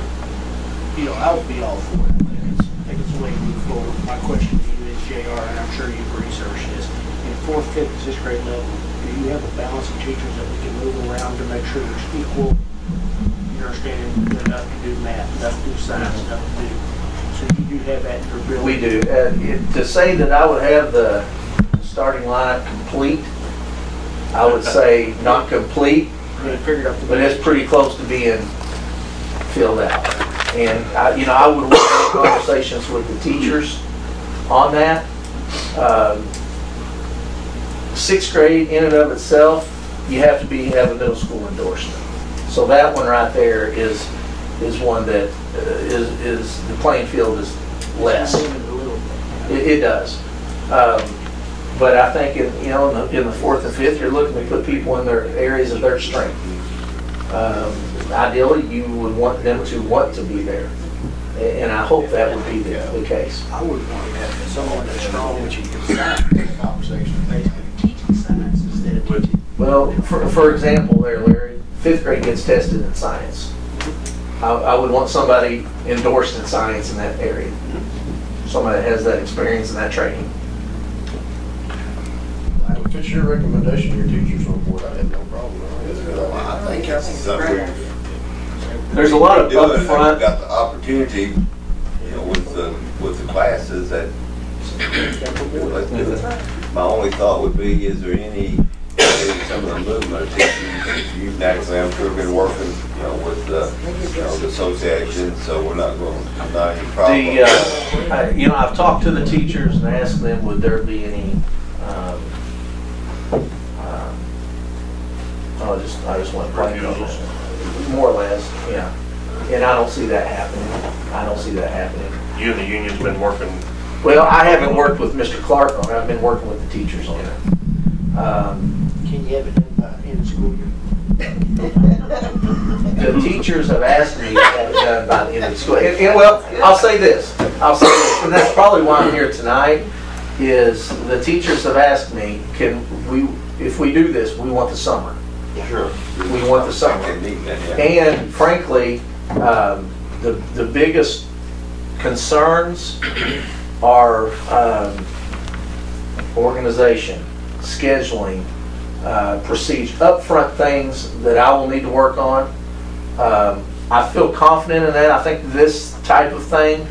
I would be all for it. I think it's the way to move forward. My question to you is, JR, and I'm sure you've researched this, in 4th, 5th, and 6th grade level, do you have a balance of teachers that we can move around to make sure there's equal, your understanding, enough to do math, enough to do science, enough to do, so you do have that in your ability? We do. To say that I would have the starting line complete, I would say not complete, but it's pretty close to being filled out. And I would want conversations with the teachers on that. 6th grade in and of itself, you have to have a middle school endorsement. So that one right there is one that is the playing field is less. It does. But I think in the 4th and 5th, you're looking to put people in their areas of their strength. Ideally, you would want them to want to be there, and I hope that would be the case. I would want to have someone that's strong, which you can conversation, basically teaching science instead of teaching. Well, for example, there, Larry, 5th grade gets tested in science. I would want somebody endorsed in science in that area. Somebody that has that experience and that training. If it's your recommendation, your teacher's on board, I have no problem. I think it's something. There's a lot of We've upfront. got the opportunity, with the classes that. Let's do it. My only thought would be, is there maybe some of the movement teachers, you've naturally, I'm sure, been working, with the association, so we're not any problem. I've talked to the teachers and asked them, would there be any, I just want to blank on that. More or less, yeah. And I don't see that happening. You and the union's been working. Well, I haven't worked with Mr. Clark on it. I've been working with the teachers on it. Can you have it done by end of school year? The teachers have asked me to have it done by the end of the school. Well, I'll say this, and that's probably why I'm here tonight, is the teachers have asked me, if we do this, we want the summer. Sure. We want the summer. And frankly, the biggest concerns are organization, scheduling, procedure, upfront things that I will need to work on. I feel confident in that. I think this type of thing,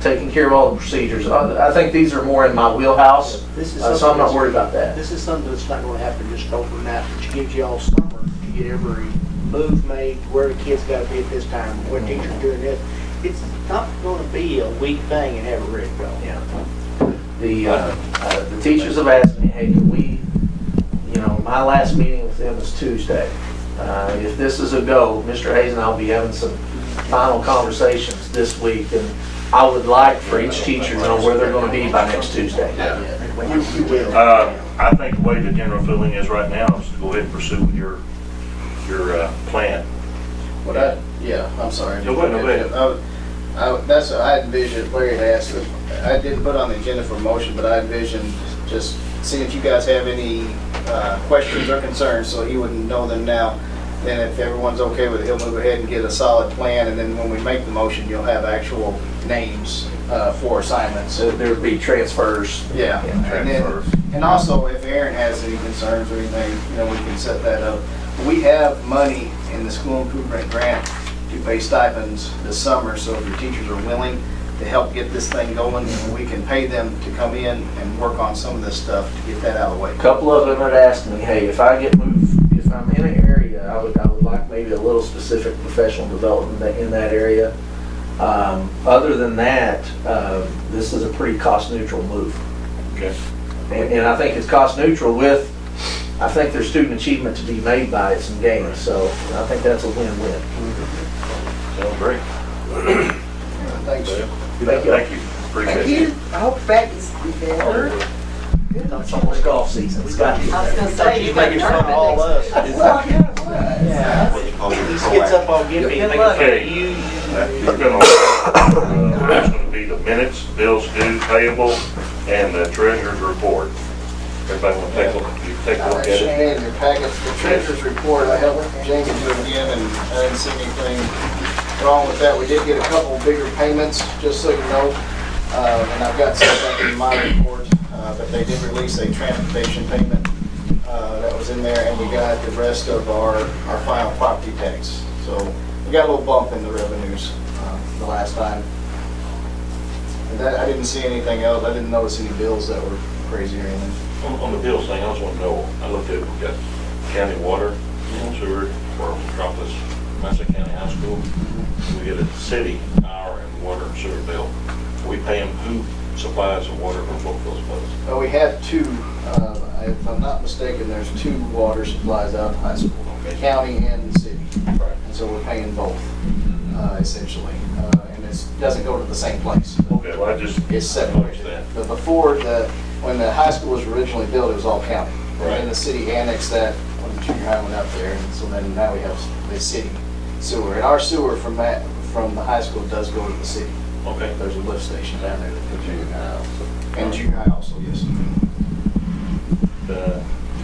taking care of all the procedures, I think these are more in my wheelhouse, so I'm not worried about that. This is something that's not going to happen just overnight, which gives you all summer to get every move made, where the kids got to be at this time, what teacher's doing this. It's not going to be a week thing and have it ready to go. Yeah. The teachers have asked me, hey, can we, my last meeting with them was Tuesday. If this is a go, Mr. Hayes and I will be having some final conversations this week, and I would like for each teacher to know where they're going to be by next Tuesday. I think the way the general feeling is right now is to go ahead and pursue with your plan. I'm sorry. No, go ahead. That's what I envisioned. Larry had asked. I didn't put on the agenda for motion, but I envisioned just seeing if you guys have any questions or concerns, so he wouldn't know them now. Then if everyone's okay with it, he'll move ahead and get a solid plan, and then when we make the motion, you'll have actual names for assignments. So there would be transfers. Yeah. And also, if Aaron has any concerns or anything, we can set that up. We have money in the school improvement grant to pay stipends this summer, so if your teachers are willing, to help get this thing going, and we can pay them to come in and work on some of this stuff to get that out of the way. A couple of them had asked me, hey, if I get moved, if I'm in an area, I would like maybe a little specific professional development in that area. Other than that, this is a pretty cost neutral move. Okay. And I think it's cost neutral with, I think there's student achievement to be made by it, some gains. So I think that's a win-win. Sounds great. Thanks. Thank you. Thank you. Appreciate it. I hope practice will be better. It's almost golf season. It's got to be. I was gonna say, you Making fun of all us. Well, I kind of was. He gets up on give me, Okay. you. We're gonna, that's gonna be the minutes, bills due, payable, and the treasurer's report. Everybody want to take a look It at should it? be in your packets. The treasurer's report, I helped Jamie do it again, and I didn't see anything wrong with that. We did get a couple bigger payments, just so you know, and I've got some of that in my report, but they did release a transportation payment that was in there, and we got the rest of our final property tax. So we got a little bump in the revenues the last time. And that, I didn't see anything else. I didn't notice any bills that were crazy or anything. On the bills thing, I just want to know, I looked at, we got county water and sewer for Metropolis, Massac County High School. We get a city power and water and sewer bill. Are we paying who supplies the water from both those places? Well, we have two, if I'm not mistaken, there's two water supplies out of high school, county and the city. Right. And so we're paying both, essentially. And it doesn't go to the same place. Okay, well, I just It's separated. understand. But before, when the high school was originally built, it was all county. And Right. then the city annexed that when the junior high went up there, and so then now we have the city sewer. And our sewer from the high school does go to the city. Okay. There's a lift station down there that junior high also. And junior high also, yes.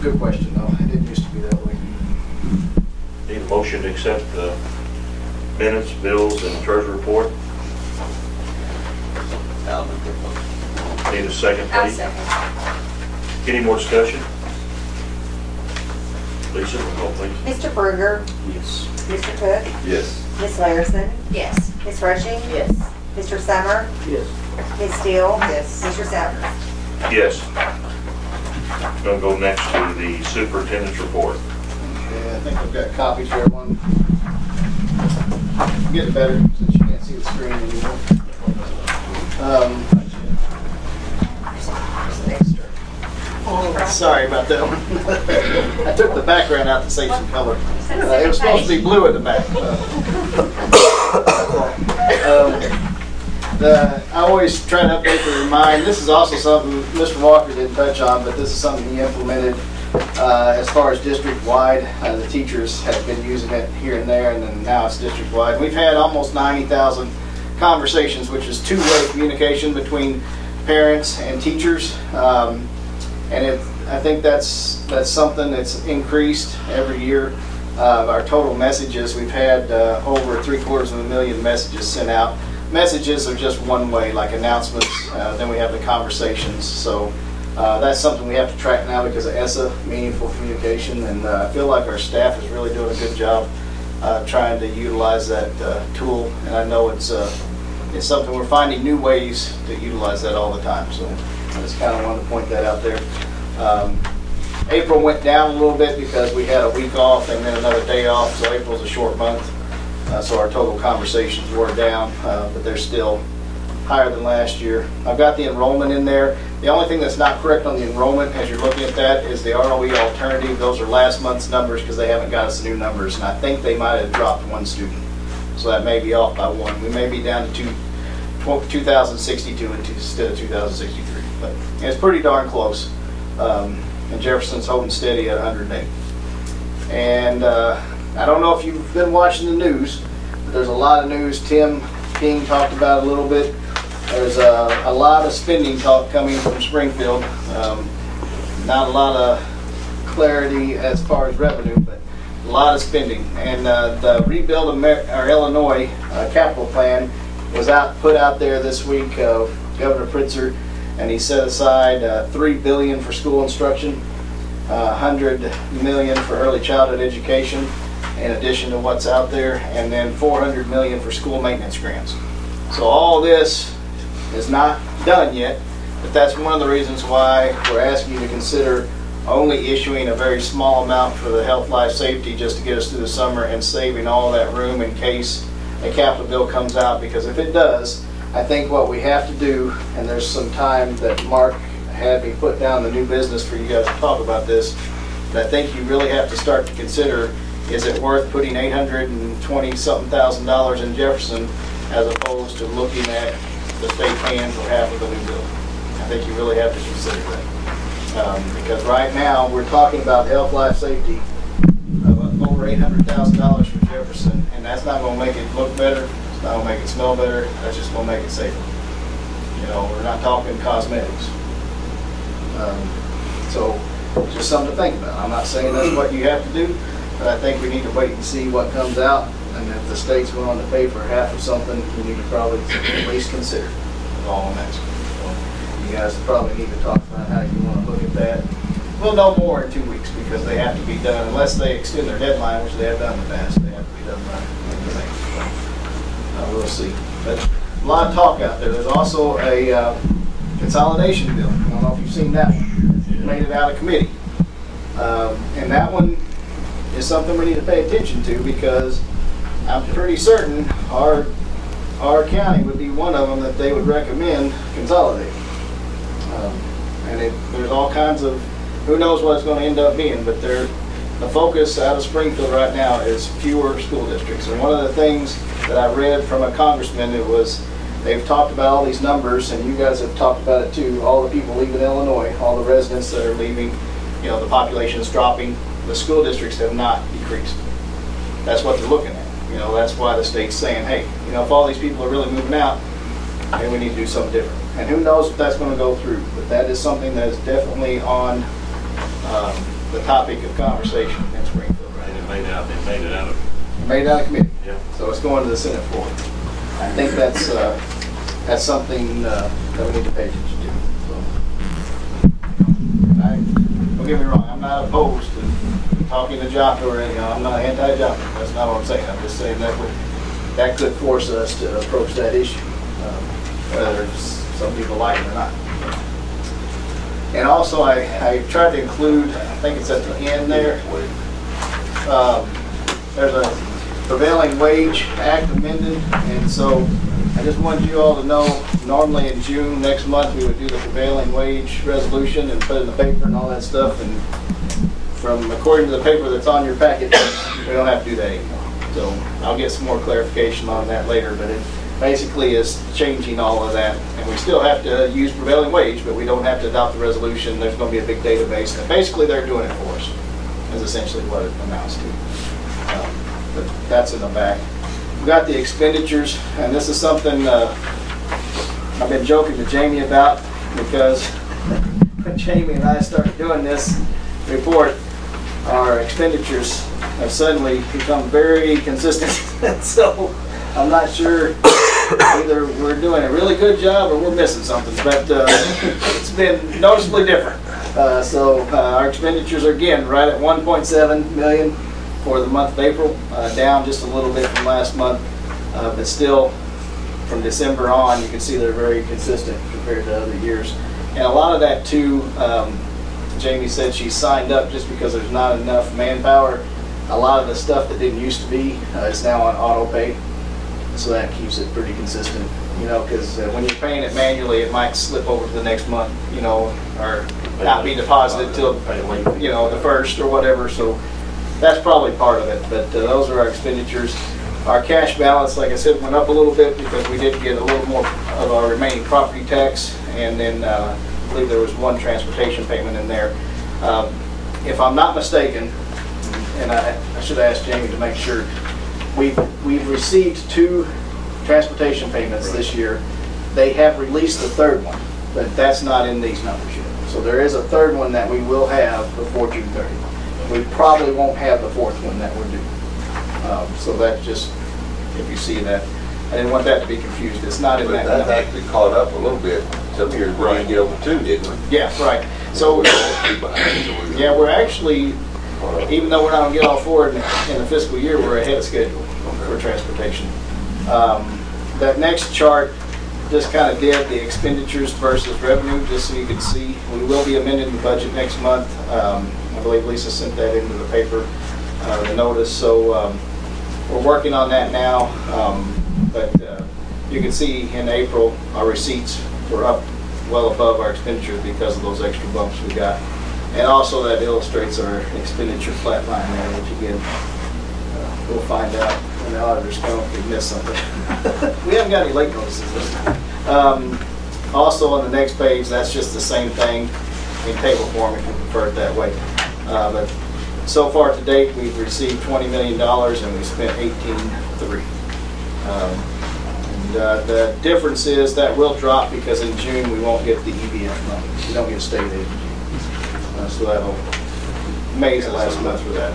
Good question, though. It didn't used to be that way. Need a motion to accept the minutes, bills, and treasury report. Need a second, I'll please. second. Any more discussion? Lisa, roll call, please. Mr. Berger, Yes. Mr. Cook, Yes. Ms. Larison. Yes. Ms. Rushing. Yes. Mr. Summer, Yes. Ms. Steele. Yes. Mr. Souter. Yes. Gonna go next to the superintendent's report. Yeah, I think I've got copies for everyone. Getting better since you can't see the screen anymore. Sorry about that one. I took the background out to save some color. It was supposed to be blue at the back. I always try to update and remind, this is also something Mr. Walker didn't touch on, but this is something he implemented as far as district-wide. The teachers have been using it here and there, and then now it's district-wide. We've had almost 90,000 conversations, which is two-way communication between parents and teachers. And I think that's something that's increased every year. Our total messages, we've had over 750,000 messages sent out. Messages are just one way, like announcements, then we have the conversations. So that's something we have to track now because of ESSA, meaningful communication, and I feel like our staff is really doing a good job trying to utilize that tool, and I know it's something we're finding new ways to utilize that all the time. So I just kind of wanted to point that out there. April went down a little bit because we had a week off and then another day off, so April's a short month. So our total conversations were down, but they're still higher than last year. I've got the enrollment in there. The only thing that's not correct on the enrollment as you're looking at that is the ROE alternative. Those are last month's numbers because they haven't got us new numbers, and I think they might have dropped one student. So that may be off by one. We may be down to 2,062 instead of 2,063, but it's pretty darn close. And Jefferson's holding steady at 108. And I don't know if you've been watching the news, but there's a lot of news. Tim King talked about it a little bit. There's a lot of spending talk coming from Springfield. Not a lot of clarity as far as revenue, but a lot of spending. And the Rebuild our Illinois capital plan was put out there this week. Governor Pritzker, and he set aside $3 billion for school instruction, $100 million for early childhood education, in addition to what's out there, and then $400 million for school maintenance grants. So all this is not done yet, but that's one of the reasons why we're asking you to consider only issuing a very small amount for the health, life, safety just to get us through the summer and saving all that room in case a capital bill comes out. Because if it does, I think what we have to do, and there's some time that Mark had me put down the new business for you guys to talk about this, but I think you really have to start to consider, is it worth putting $820-something thousand in Jefferson as opposed to looking at the state paying for half of the new building? I think you really have to consider that. Because right now, we're talking about health, life, safety of over $800,000 for Jefferson, and that's not going to make it look better, it's not going to make it smell better, that's just going to make it safer. You know, we're not talking cosmetics. So, just something to think about. I'm not saying that's what you have to do, but I think we need to wait and see what comes out, and if the state's willing to pay for half of something, you need to probably at least consider it. That's all I'm asking. So, you guys probably need to talk about how you want to look at that. We'll know more in 2 weeks because they have to be done, unless they extend their deadline, which they have done in the past. They have to be done by the next. So, we'll see. But a lot of talk out there. There's also a consolidation bill. I don't know if you've seen that one. Made it out of committee. And that one is something we need to pay attention to because I'm pretty certain our county would be one of them that they would recommend consolidating. And there's all kinds of, who knows what it's going to end up being, but the focus out of Springfield right now is fewer school districts. And one of the things that I read from a congressman, it was, they've talked about all these numbers, and you guys have talked about it too, all the people leaving Illinois, all the residents that are leaving, you know, the population is dropping, the school districts have not decreased. That's what they're looking at. You know, that's why the state's saying, hey, you know, if all these people are really moving out, maybe we need to do something different. And who knows if that's going to go through, but that is something that is definitely on the topic of conversation in Springfield right now. Made it out of committee. Yeah. So it's going to the Senate floor. I think that's something that we need to pay attention to. So, don't get me wrong, I'm not opposed to talking to Joppa or anything. I'm not anti-Joppa. That's not what I'm saying. I'm just saying that could force us to approach that issue, whether some people like it or not. And also, I tried to include, I think it's at the end there, there's a Prevailing Wage Act amended, and so I just wanted you all to know, normally in June next month we would do the prevailing wage resolution and put it in the paper and all that stuff, and according to the paper that's on your packet, we don't have to do that anymore. So I'll get some more clarification on that later, but it basically is changing all of that, and we still have to use prevailing wage, but we don't have to adopt the resolution. There's going to be a big database, and basically they're doing it for us, is essentially what it amounts to. But that's in the back. We got the expenditures, and this is something I've been joking to Jamie about, because when Jamie and I started doing this report, our expenditures have suddenly become very consistent. So I'm not sure, either we're doing a really good job or we're missing something, but it's been noticeably different. So our expenditures are again right at 1.7 million for the month of April, down just a little bit from last month, but still from December on you can see they're very consistent compared to other years. And a lot of that too, Jamie said she signed up just because there's not enough manpower. A lot of the stuff that didn't used to be is now on auto pay, so that keeps it pretty consistent. You know, because when you're paying it manually, it might slip over to the next month, you know, or not be deposited till, you know, the first or whatever. So that's probably part of it. But those are our expenditures. Our cash balance, like I said, went up a little bit because we did get a little more of our remaining property tax, and then I believe there was one transportation payment in there. If I'm not mistaken, and I should ask Jamie to make sure, we've received 2 transportation payments this year. They have released the 3rd one, but that's not in these numbers yet. So there is a 3rd one that we will have before June 30th. We probably won't have the 4th one that we're due. So that just, if you see that, I didn't want that to be confused. It's not in that. That's actually caught up a little bit. Some years we didn't get over 2, didn't we? Yeah, right. So yeah, we're actually, even though we're not going to get all 4 in the fiscal year, we're ahead of schedule for transportation. That next chart just kind of did the expenditures versus revenue, just so you can see. We will be amending the budget next month. I believe Lisa sent that into the paper, the notice, so we're working on that now. But you can see in April, our receipts were up well above our expenditures because of those extra bumps we got. And also that illustrates our expenditure flat line there, which again, we'll find out when the auditors come if we missed something. We haven't got any late notices this time. Also on the next page, that's just the same thing in table form if you prefer it that way. But so far to date, we've received $20 million and we spent $18.3. The difference is that will drop because in June we won't get the EBF money. We don't get state aid. So that'll, May's the last month for that.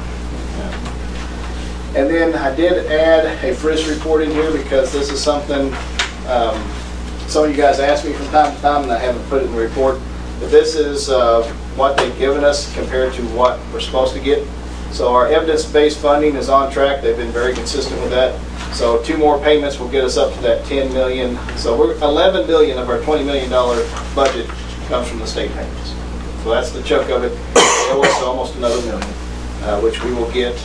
Yeah. And then I did add a FRIS report in here because this is something some of you guys ask me from time to time and I haven't put it in the report. But this is what they've given us compared to what we're supposed to get. So our evidence-based funding is on track. They've been very consistent with that. So 2 more payments will get us up to that $10 million. So we're $11 million of our $20 million budget comes from the state payments. So that's the chunk of it. They owe us almost another $1 million, which we will get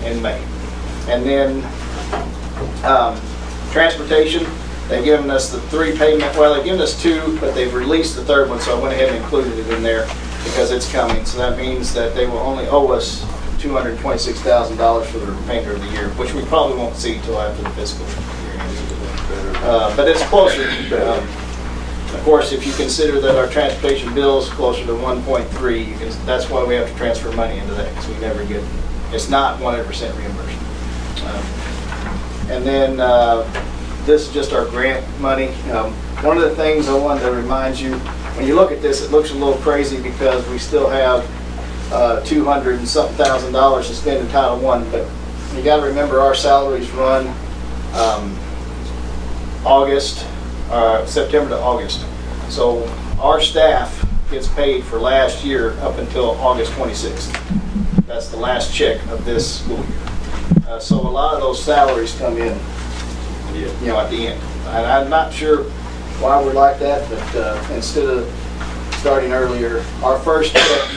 in May. And then transportation, they've given us the 3 payment. Well, they've given us 2, but they've released the 3rd one, so I went ahead and included it in there because it's coming. So that means that they will only owe us $226,000 for the remainder of the year, which we probably won't see until after the fiscal year. But it's closer. Of course, if you consider that our transportation bill is closer to 1.3, that's why we have to transfer money into that, because we never get, it's not 100% reimbursed. And then this is just our grant money. One of the things I wanted to remind you, when you look at this, it looks a little crazy because we still have $200 and something thousand to spend in Title I, but you got to remember our salaries run September to August. So our staff gets paid for last year up until August 26th. That's the last check of this school year. So a lot of those salaries come in, you know, at the end. And I'm not sure why we're like that, but instead of starting earlier, our first check,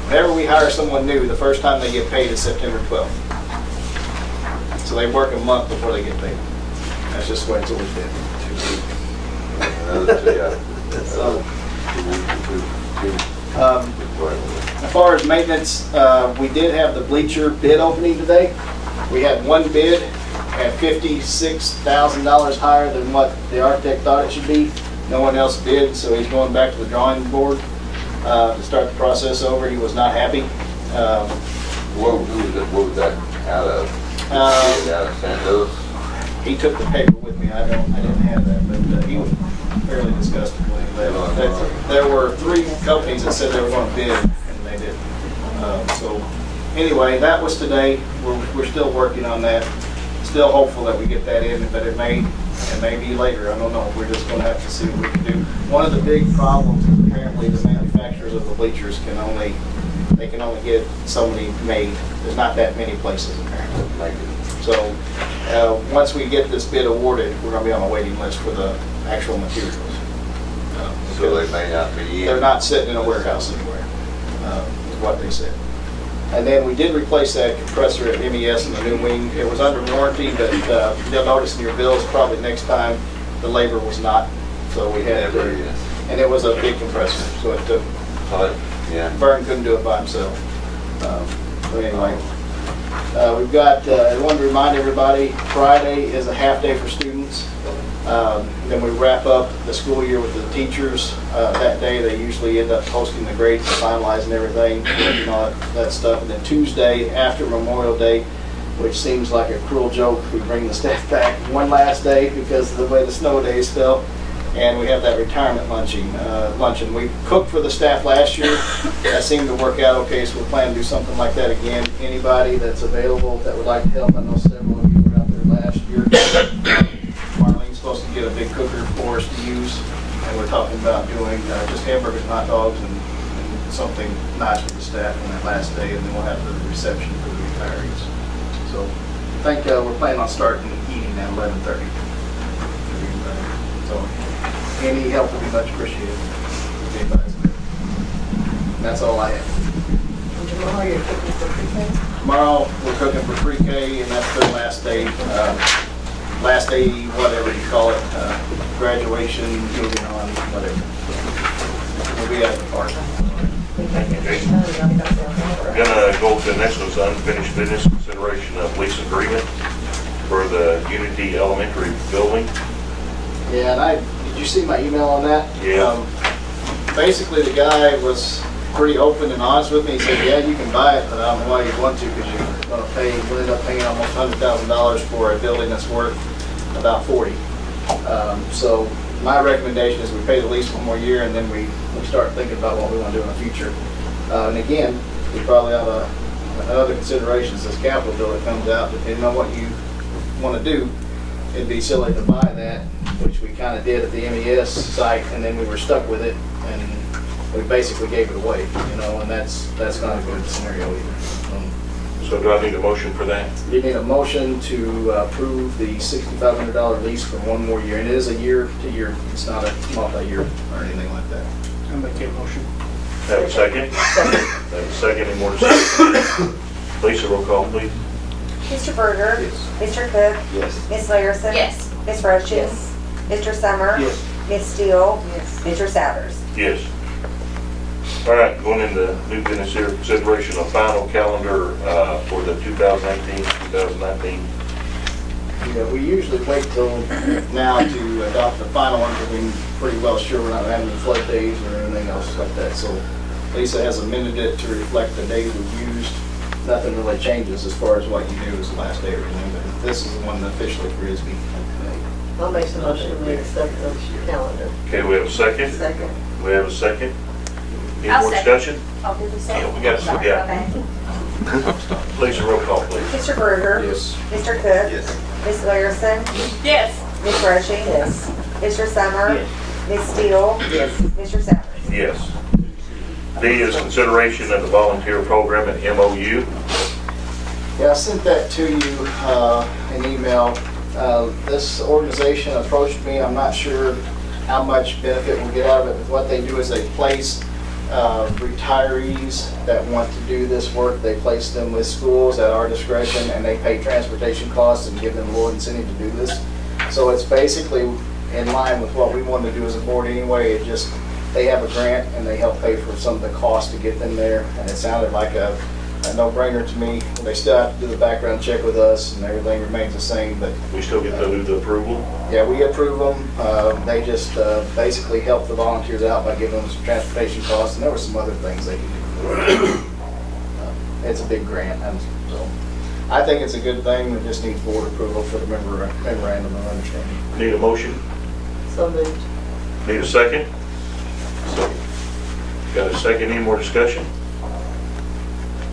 whenever we hire someone new, the first time they get paid is September 12th. So they work a month before they get paid. That's just the way it's always been. As far as maintenance, we did have the bleacher bid opening today. We had 1 bid at $56,000 higher than what the architect thought it should be. No one else bid, so he's going back to the drawing board to start the process over. He was not happy. What was that out of? Out of St. Louis? He took the paper with me. I didn't have that, but he was fairly disgusted with it. There were 3 companies that said they were going to bid, and they did. So anyway, that was today. We're still working on that. Still hopeful that we get that in, but it may be later. I don't know. We're just going to have to see what we can do. One of the big problems is apparently the manufacturers of the bleachers can only get so many made. There's not that many places apparently. So once we get this bid awarded, we're going to be on a waiting list for the actual materials. So they may not be in. They're not sitting in a warehouse anywhere, is what they said. And then we did replace that compressor at MES in the new wing. It was under warranty, but you'll notice in your bills probably next time the labor was not. So we had to, and it was a big compressor, so it took. Vern couldn't do it by himself. But anyway, we've got. I wanted to remind everybody, Friday is a half day for students. Then we wrap up the school year with the teachers. That day they usually end up posting the grades and finalizing everything, and all that stuff. And then Tuesday after Memorial Day, which seems like a cruel joke, we bring the staff back one last day because of the way the snow days fell. And we have that retirement luncheon. We cooked for the staff last year. That seemed to work out okay, so we plan to do something like that again. Anybody that's available that would like to help, I know several of you were out there last year. Marlene's supposed to get a big cooker for us to use, and we're talking about doing just hamburgers and hot dogs and something nice for the staff on that last day, and then we'll have the reception for the retirees. So I think we're planning on starting eating at 11:30. So any help would be much appreciated. And that's all I have. And tomorrow you're cooking for pre-K? Tomorrow, we're cooking for pre-K, and that's their last day, whatever you call it, graduation, moving on, whatever. We'll be at the park. Thank you, Jason. Gonna go to the next one's unfinished business, consideration of lease agreement for the Unity Elementary building. Yeah, and did you see my email on that? Yeah. Basically, the guy was pretty open and honest with me. He said, yeah, you can buy it, but I don't know why you'd want to, because you're going to we'll end up paying almost $100,000 for a building that's worth about 40. So my recommendation is we pay the lease one more year, and then we start thinking about what we want to do in the future. And again, we probably have other considerations as capital bill that comes out, depending on what you want to do. It'd be silly to buy that, which we kind of did at the MES site, and then we were stuck with it, and we basically gave it away, and that's not a good scenario either. So do I need a motion for that? You need a motion to approve the $6,500 lease for one more year, and it is a year-to-year, it's not a multi-year or anything like that. I'll make that motion. Have a second? Have a second, any more discussion? Lisa, roll call, please. Mr. Berger? Yes. Mr. Cook? Yes. Ms. Larison? Yes. Ms. Roach? Yes. Mr. Summer? Yes. Ms. Steele? Yes. Mr. Savers? Yes. All right, going into new business here, consideration of final calendar for the 2018-2019. Yeah, we usually wait till now to adopt the final one, because we're pretty well sure we're not having any flood days or anything else like that. So Lisa has amended it to reflect the days we've used. Nothing really changes as far as what you do as the last day or anything, but this is the one officially for Frisbee. I'll make the motion, we accept the calendar. Okay, we have a second? Second. We have a second? Any I'll more second. discussion? I'll do the same. Yeah, we got to, yeah. Lisa, roll call, please. Mr. Berger? Yes. Mr. Cook? Yes. Ms. Larison? Yes. Ms. Roach? Yes. Mr. Summer? Yes. Ms. Steele? Yes. Mr. Savers? Yes. D is consideration of the volunteer program at MOU. Yeah, I sent that to you in email. This organization approached me. I'm not sure how much benefit we'll get out of it. What they do is they place retirees that want to do this work. They place them with schools at our discretion, and they pay transportation costs and give them a little incentive to do this. So it's basically in line with what we want to do as a board anyway. It just, they have a grant and they help pay for some of the costs to get them there. And it sounded like a no-brainer to me. They still have to do the background check with us, and everything remains the same, but We still get to do the approval? yeah, we approve them. They just basically help the volunteers out by giving them some transportation costs, and there were some other things they can do. It's a big grant, and so I think it's a good thing. We just need board approval for the memorandum of understanding. Need a motion? So moved. Need a second? Second. Got a second, any more discussion?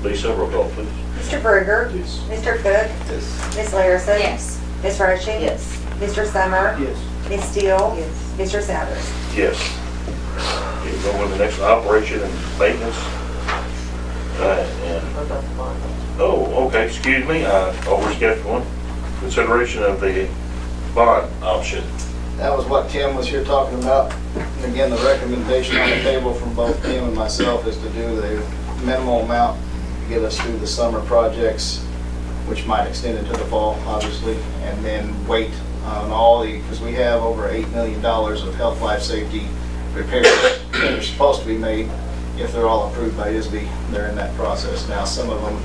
Lisa, roll call, please. Mr. Berger? Yes. Mr. Cook? Yes. Ms. Larison? Yes. Ms. Roach? Yes. Mr. Summer? Yes. Ms. Steele? Yes. Mr. Savers? Yes. Okay, go with the next, operation and maintenance. And What about the bond? oh, okay, excuse me, I overskipped one. Consideration of the bond option. That was what Tim was here talking about. And again, the recommendation on the table from both Tim and myself is to do the minimal amount to get us through the summer projects, which might extend into the fall, obviously, and then wait on all the, because we have over $8 million of health, life, safety repairs that are supposed to be made. If they're all approved by ISB, they're in that process now. Some of them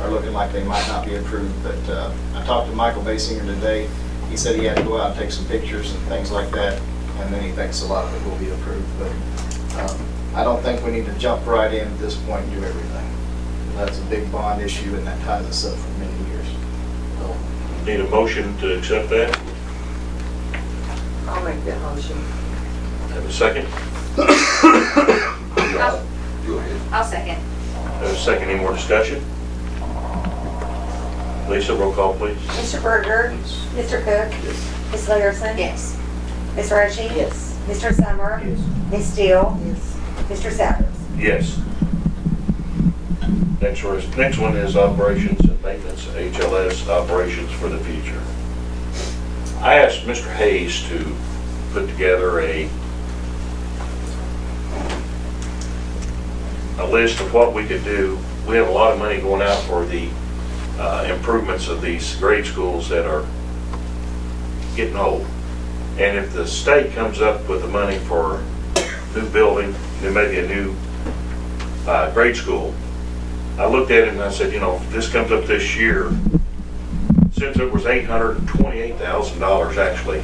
are looking like they might not be approved, but I talked to Michael Basinger today. He said he had to go out and take some pictures and things like that, and then he thinks a lot of it will be approved. But I don't think we need to jump right in at this point and do everything. That's a big bond issue, and that ties us up for many years. So, Need a motion to accept that? I'll make that motion. Have a second? Go ahead. I'll second. Have a second, any more discussion? Lisa, roll call, please. Mr. Berger? Mr. Cook? Yes. Ms. Larison? Yes. Ms. Roach? Yes. Mr. Summer? Yes. Ms. Steele? Yes. Mr. Savers? Yes. Next one is operations and maintenance, HLS operations for the future. I asked Mr. Hayes to put together a list of what we could do. We have a lot of money going out for the improvements of these grade schools that are getting old. And if the state comes up with the money for new building, there may be a new grade school, I looked at it and I said, you know, if this comes up this year, since it was $828,000 actually,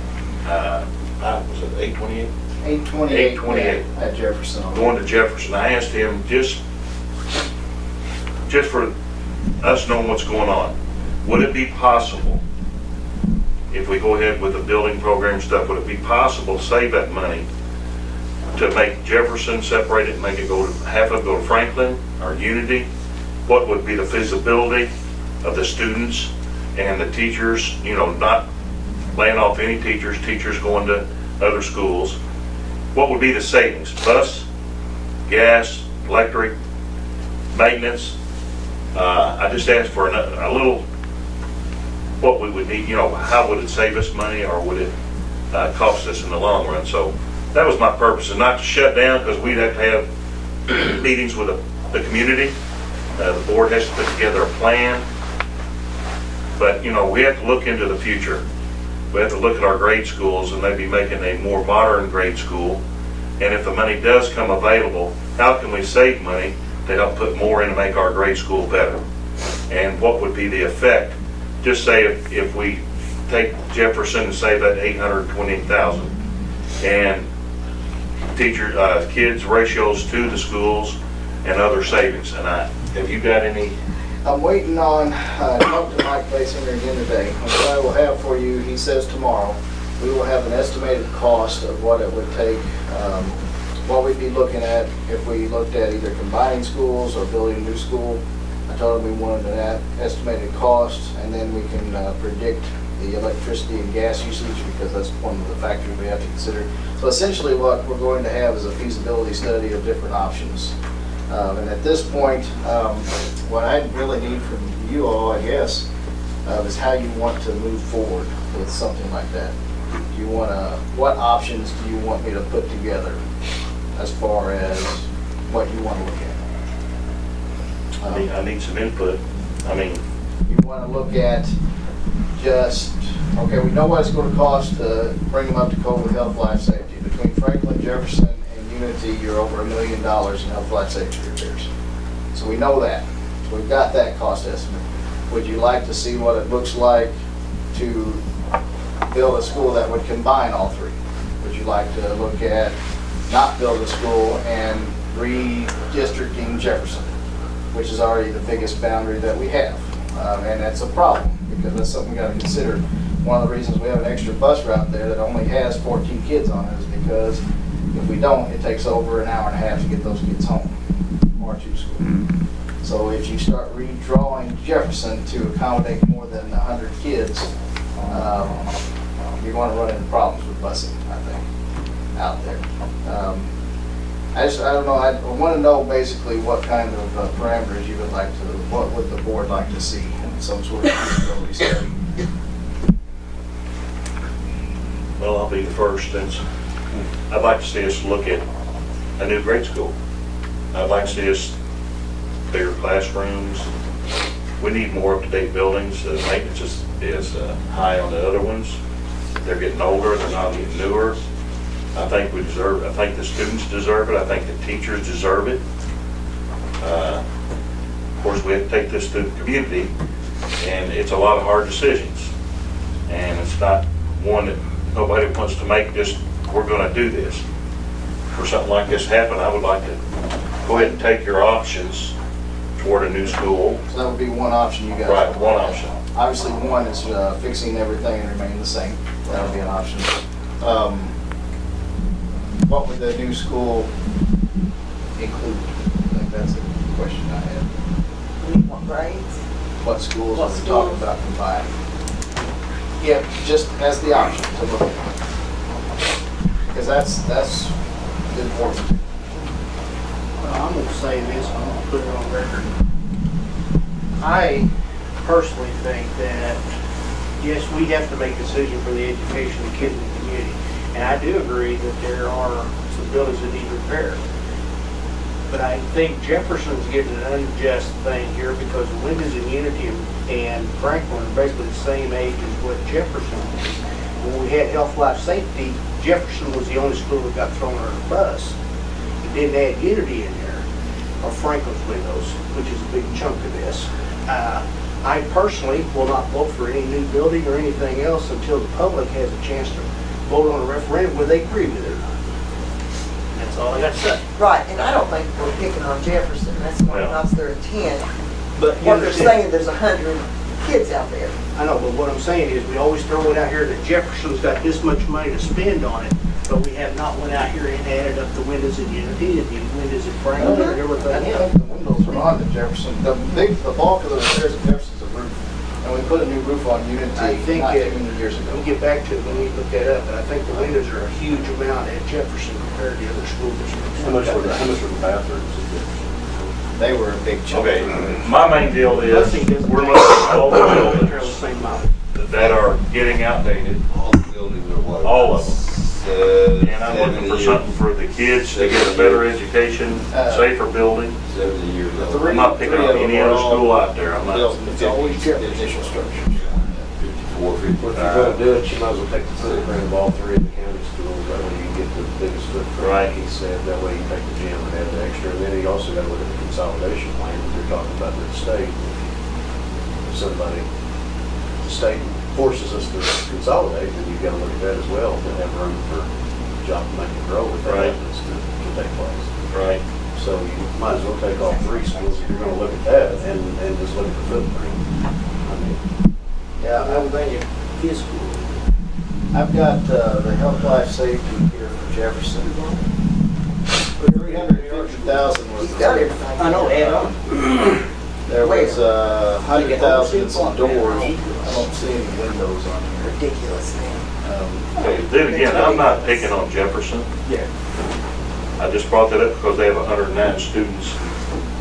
was it 828? 828. 828. At Jefferson. Going to Jefferson, I asked him just for us knowing what's going on, would it be possible, if we go ahead with the building program stuff, would it be possible to save that money to make Jefferson, separate it and make it go to, half of it go to Franklin or Unity? What would be the feasibility of the students and the teachers, you know, not laying off any teachers going to other schools? What would be the savings? Bus, gas, electric, maintenance? I just asked for a little, what we would need, you know, how would it save us money, or would it cost us in the long run? So that was my purpose, and not to shut down, because we'd have to have meetings with the community. The board has to put together a plan. But, you know, we have to look into the future. We have to look at our grade schools and maybe making a more modern grade school. And if the money does come available, how can we save money to help put more in to make our grade school better? And what would be the effect? Just say if we take Jefferson and save that $828,000, and kids ratios to the schools and other savings. And have you got any? I'm waiting on, talked to Mike Basinger again today. What I will have for you, he says tomorrow, we will have an estimated cost of what it would take, what we'd be looking at if we looked at either combining schools or building a new school. I told him we wanted an estimated cost, and then we can predict the electricity and gas usage, because that's one of the factors we have to consider. So essentially what we're going to have is a feasibility study of different options. And at this point, what I really need from you all, I guess, is how you want to move forward with something like that. Do you want to, what options do you want me to put together as far as what you want to look at? I need some input. I mean, you want to look at just, okay, we know what it's going to cost to bring them up to code with health, life, safety. Between Franklin, Jefferson, and Unity, you're over $1 million in health, life, safety repairs. So we know that. So we've got that cost estimate. Would you like to see what it looks like to build a school that would combine all three? Would you like to look at not build a school and redistricting Jefferson, which is already the biggest boundary that we have? And that's a problem, because that's something we got to consider. One of the reasons we have an extra bus route there that only has 14 kids on it is because if we don't, it takes over an hour and a half to get those kids home or to school. So if you start redrawing Jefferson to accommodate more than 100 kids, you're going to run into problems with busing, I think, out there. I don't know, I want to know basically what kind of parameters you would like to, what would the board like to see in some sort of feasibility study? well, I'll be the first, since I'd like to see us look at a new grade school. I'd like to see us bigger classrooms. We need more up-to-date buildings. The maintenance is high on the other ones. They're getting older, they're not getting newer. I think we deserve it. I think the students deserve it. I think the teachers deserve it. Of course, we have to take this to the community, and it's a lot of hard decisions. And it's not one that nobody wants to make, just, we're going to do this. For something like this happen, I would like to go ahead and take your options toward a new school. So that would be one option you guys. Right, one option. Obviously, one is fixing everything and remaining the same. That would be an option. What would the new school include? I think that's a question I had. What grades? What schools What are we schools? talking about combining? Yeah, just as the option to look at. Because that's important. Well, I'm going to say this, I'm going to put it on record. I personally think that, yes, we have to make decisions for the education of the kids in the community. And I do agree that there are some buildings that need repair. But I think Jefferson's getting an unjust thing here because Windows and Unity and Franklin are basically the same age as what Jefferson was. When we had health, life, safety, Jefferson was the only school that got thrown under the bus. It didn't add Unity in there, or Franklin's Windows, which is a big chunk of this. I personally will not vote for any new building or anything else until the public has a chance to vote on a referendum whether they agree with it or not. That's all I got to say. Right, and I don't think we're picking on Jefferson, that's why Well. that's their intent. But you What they're understand- saying, there's 100 kids out there. I know, but what I'm saying is we always throw it out here that Jefferson's got this much money to spend on it, but we have not went out here and added up the windows in Unity and the windows in Franklin and I everything think else. the windows are on the Jefferson. The bulk of the repairs at Jefferson's a roof. And we put a new roof on Unity I think not it- too many years ago. We'll get back to it when we look that up, but I think the windows are a huge amount at Jefferson compared to other school districts. How much were the bathrooms? They were a big chunk. Okay, my main deal is, Nothing doesn't we're make looking at all the they're the buildings same amount. that are getting outdated, All the buildings are what? all of them. them. And I'm looking for something for the kids to get a better education, safer building. 70 years The old. three- I'm not picking on any other school out there, I'm not. Built in the It's always 50s, Jefferson. the initial structures. 54, If you're 55. gonna do it, you might as well take the footprint of all three of the county schools, that way you get the biggest footprint. Right. He said, that way you take the gym and add the extra, and then you also gotta look at the consolidation plan that you're talking about with the state. If somebody, the state forces us to consolidate, then you've gotta look at that as well, to have room for job to make it grow if that Right. happens to take place. Right. So you might as well take all three schools if you're gonna look at that, and just look at the footprint. I mean, Yeah, His school. I've got the health, life, safety here for Jefferson. 350,000 was. He's got everything. I know, add on. There was 100,000 in some doors. I don't see any windows on here. Ridiculous, man. Okay, then again, I'm not picking on Jefferson. Yeah. I just brought that up because they have 109 students.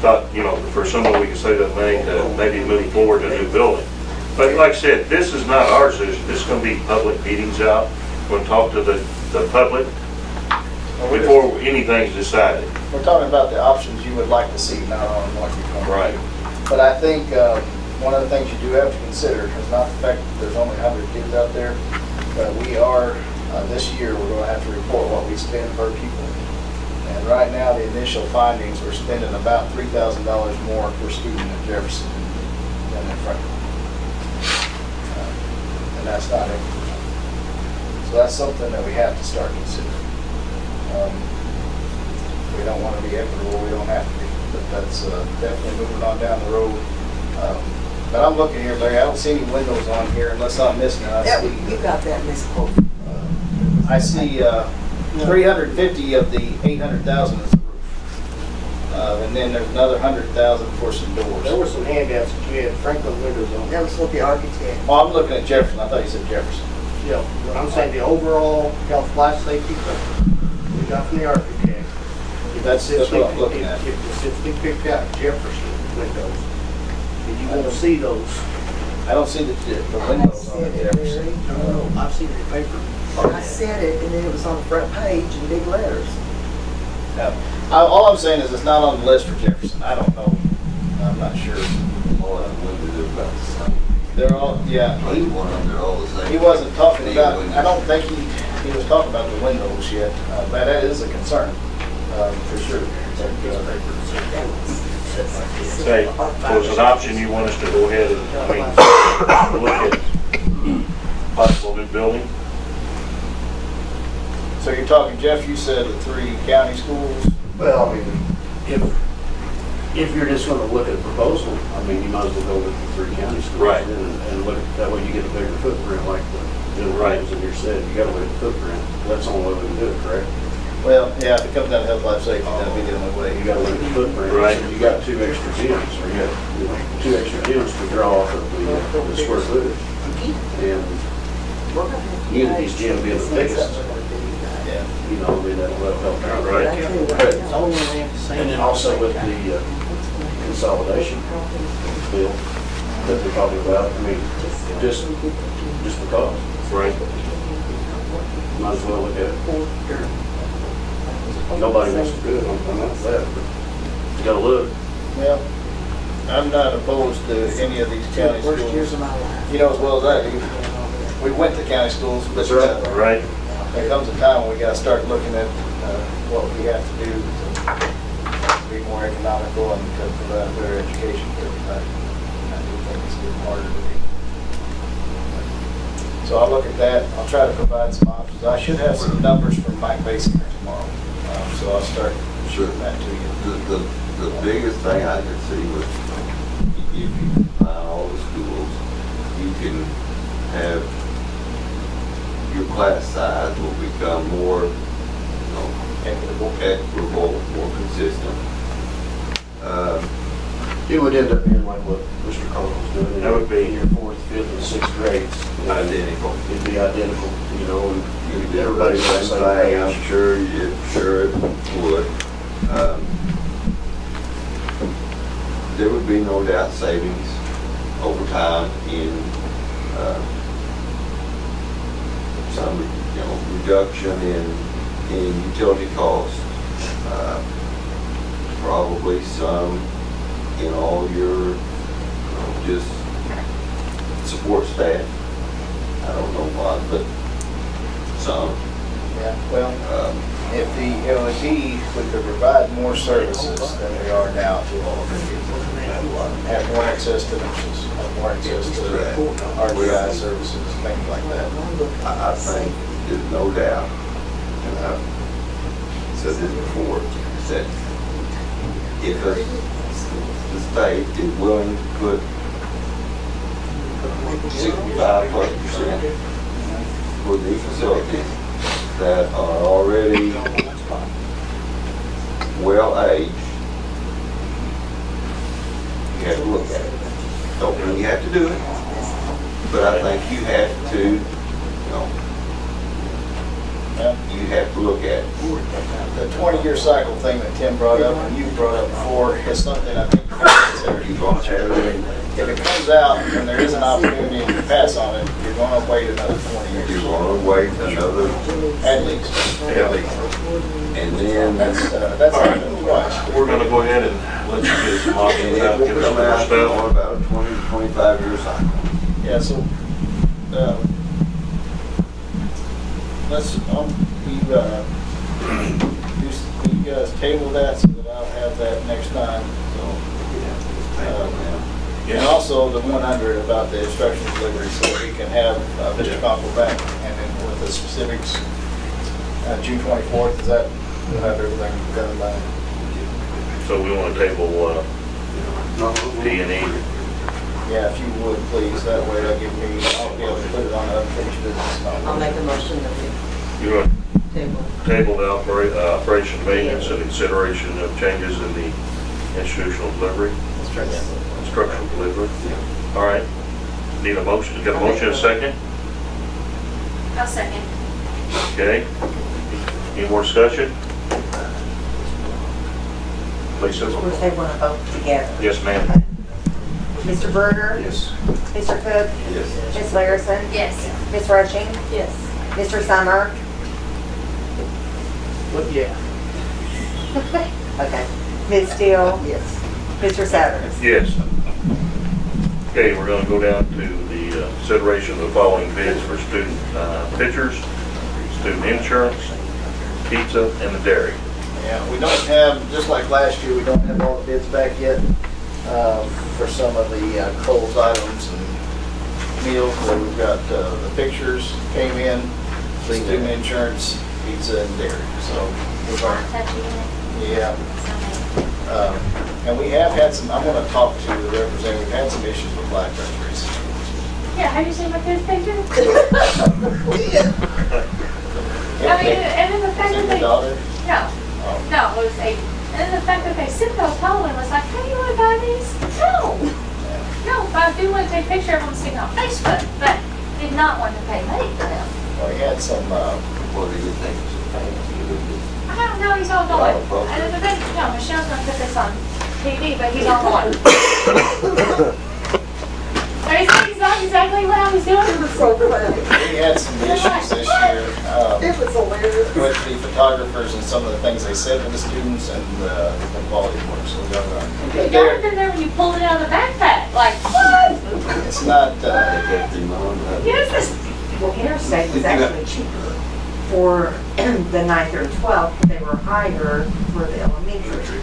Thought, you know, for someone we could save that money to maybe move forward to a new building. But like I said, this is not our decision. This is going to be public meetings out. We'll talk to the public before anything's decided. We're talking about the options you would like to see, not on what you're going to do. Right. But I think one of the things you do have to consider is not the fact that there's only 100 kids out there, but we are, this year, we're going to have to report what we spend per pupil. And right now, the initial findings, we're spending about $3,000 more per student at Jefferson than at Franklin. And that's not it. So that's something that we have to start considering. We don't want to be equitable, we don't have to be, but that's definitely moving on down the road. But I'm looking here, Larry, I don't see any windows on here unless I'm missing it. You got that misquote. I see 350 of the 800,000 is the roof. And then there's another 100,000 for some There doors. were some handouts that you had Franklin windows on. That was what the architect. Oh, I'm looking at Jefferson, I thought you said Jefferson. Yeah, but I'm saying the overall health, life, safety, we got from the architect. That's what I'm looking at. If you specifically picked out Jefferson windows, and you won't see those. I don't see the windows on the Jefferson. No, I've seen the paper. I said it, and then it was on the front page in big letters. All I'm saying is it's not on the list for Jefferson. I don't know. I'm not sure. All of the windows are about the same. They're all, yeah. Each one of them, they're all the same. He wasn't talking about, I don't think he was talking about the windows yet, but that is a concern, for sure. Say, was an option you want us to go ahead and, look at possible new building? So you're talking, Jeff, you said the 3 county schools? well, I mean, if you're just gonna look at a proposal, I mean, you might as well go with the three county schools. Right. And look, that way you get a bigger footprint, like the Right. gentleman in here said, you gotta look at the footprint. That's the only way we can do it, correct? Well, yeah, if it comes down to health, life, safety, that'd be the only way. You gotta look at the footprint. Right. You got 2 extra gyms, or you got, 2 extra gyms to draw off of the square footage. And Unity's gym being the biggest, Yeah. you know, I mean, that'll help out. Right. It's only the same. And then also with the consolidation bill that they're talking about, I mean, just because. Right. I might as well look at it. Nobody wants to do it, I'm not that, but you gotta look. Well, I'm not opposed to any of these county schools. You know as well as I do, we went to county schools, but Right? there comes a time when we gotta start looking at what we have to do to be more economical and to provide a better education for everybody. I do think it's getting harder to be. So I'll look at that. I'll try to provide some options. I should have some numbers from Mike Basinger tomorrow, so I'll start shooting that to you. The biggest thing I could see was if you combine all the schools, you can have your class size will become more, equitable, more consistent. It would end up being like what Mr. Carl's doing. That would be- in your 4th, 5th, and 6th grades. Identical. It'd be identical, you know, and Everybody's everybody's on the same same thing, I'm page. sure it would. There would be no doubt savings over time in some, reduction in utility costs. Probably some in all your, just support staff. I don't know why, but some. Yeah, well, if the LED we could provide more services than we are now to all of the people, have more access to nurses, have more access to RGI services, things like that. I think there's no doubt, and I've said this before, that if the state is willing to put 65+% for these facilities that are already well-aged, you have to look at it. Don't mean you have to do it, but I think you have to, you have to look at it. The 20-year cycle thing that Tim brought up and you brought up before is something I think we consider. You're going to have it. If it comes out and there is an opportunity to pass on it, you're going to wait another 20 years. You're going to wait another, At least. and then That's happened twice. We're gonna go ahead and let you get some and options it out, will give us come some more out stuff. on about a 20 to 25-year cycle. Yeah, so, you guys table that so that I'll have that next time. And also the 100 about the instruction delivery, so that we can have Mr. Conkle back, and then with the specifics, June 24th, is that, we'll have everything done by? So we wanna table, D&E. Yeah, if you would, please, that way I'll be able to put it on unfinished business. I'll make a motion that we You're gonna table. table the operation maintenance and consideration of changes in the institutional delivery, instructional delivery. All right. Need a motion, get a motion in a second? I'll second. Okay. Any more discussion? Lisa? Of course, they want to vote together. Yes, ma'am. Mr. Berger? Yes. Mr. Cook? Yes. Ms. Larison? Yes. Ms. Rushing? Yes. Mr. Summer? But yeah. Okay. Ms. Steele? Yes. Mr. Satter's? Yes. Okay, we're gonna go down to the consideration of the following bids for student pictures, student insurance, pizza, and the dairy. Yeah, we don't have, just like last year, we don't have all the bids back yet for some of the Kohl's items and meals. Where we've got the pictures came in, student insurance, pizza, and dairy. So we've already, yeah. And we have had some, I'm going to talk to the representative, we've had some issues with black recipes. Yeah, have you seen my kids' picture? I mean, and then the fact Is it that your they, daughter? no, Oh. no, it was 8. And then the fact that they sit those home and was like, hey, you want to buy these? No. No, but I do want to take a picture of them sitting on Facebook, but did not want to pay money for them. Well, we had some, What do you think? I don't know, he's all going. Oh, And then the best, Michelle's going to put this on TV, but he's all going. He's not exactly what I was doing. So funny. we had some issues this year It was hilarious. with the photographers and some of the things they said to the students and the quality of work. So we got You got it in there when you pulled it out of the backpack, like, what? it's not, Yes, this. Well, Interstate was actually cheaper for the 9th or 12th, but they were higher for the elementary.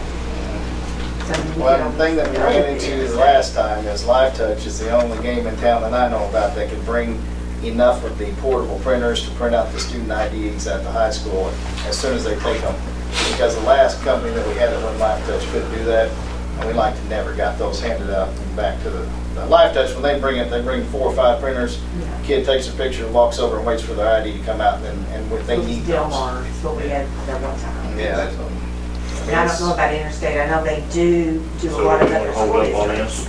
So, well, the thing that we ran into the last time is Live Touch is the only game in town that I know about that can bring enough of the portable printers to print out the student IDs at the high school as soon as they take them. Because the last company that we had that went Live Touch couldn't do that, and we like to never got those handed out and back to the Live Touch. When they bring it, they bring 4 or 5 printers. Kid takes a picture, walks over and waits for their ID to come out, and they need those. Delmar is what we had that one time. Yeah. And I don't know about Interstate, I know they do a So lot of we want other to hold school up on districts.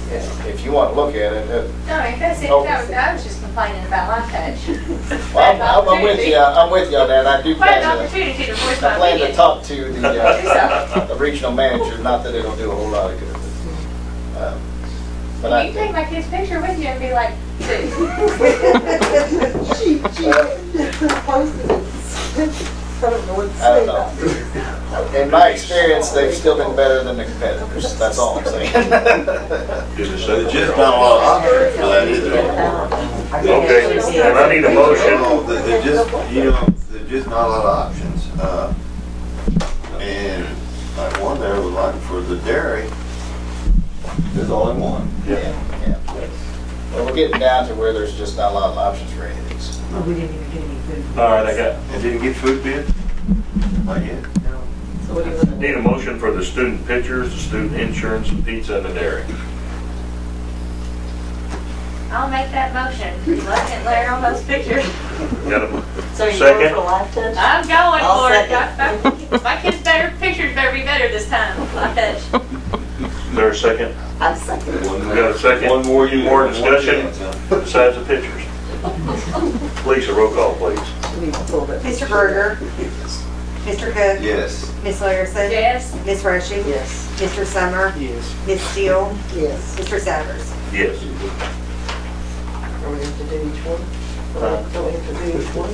this? If you want to look at it, No, that's it. Oh. I was just complaining about Live Touch. well, I'm with you. I'm with you on that. I do What an plan opportunity to voice I my plan to opinion. talk to the regional manager. Not that it'll do a whole lot of good. But You can take my kid's picture with you and be like, dude. She posted it. I don't know what to I say don't about it. know. In my experience, they've still been better than the competitors. That's all I'm saying. There's just not a lot of options for that, is there? Okay, and I need a motion. There's just, there's just not a lot of options. And like one there was like for the dairy, there's only one. Yeah. Well, we're getting down to where there's just not a lot of options for any of these. We didn't even get any food. All right, I got, And didn't get food bid? Not yet. So what do you want to need a motion for the student pictures, the student insurance, the pizza, and the dairy. I'll make that motion. Look at Larry on those pictures. Got a So you're second? going for Live Touch? I'm going I'll for it. second. My kid's pictures better be better this time. Live Touch. Is there a second? I second it. We got a second? One more year. More one discussion chance, huh? besides the pictures? Lisa, roll call, please. We need to pull that. Mr. Berger, Mr. Cook, Yes. Ms. Larison, Yes. Ms. Rushing, Yes. Mr. Summer, Yes. Ms. Steele, Yes. Mr. Savers. Yes. Are we going to do each one? Don't we have to do each one?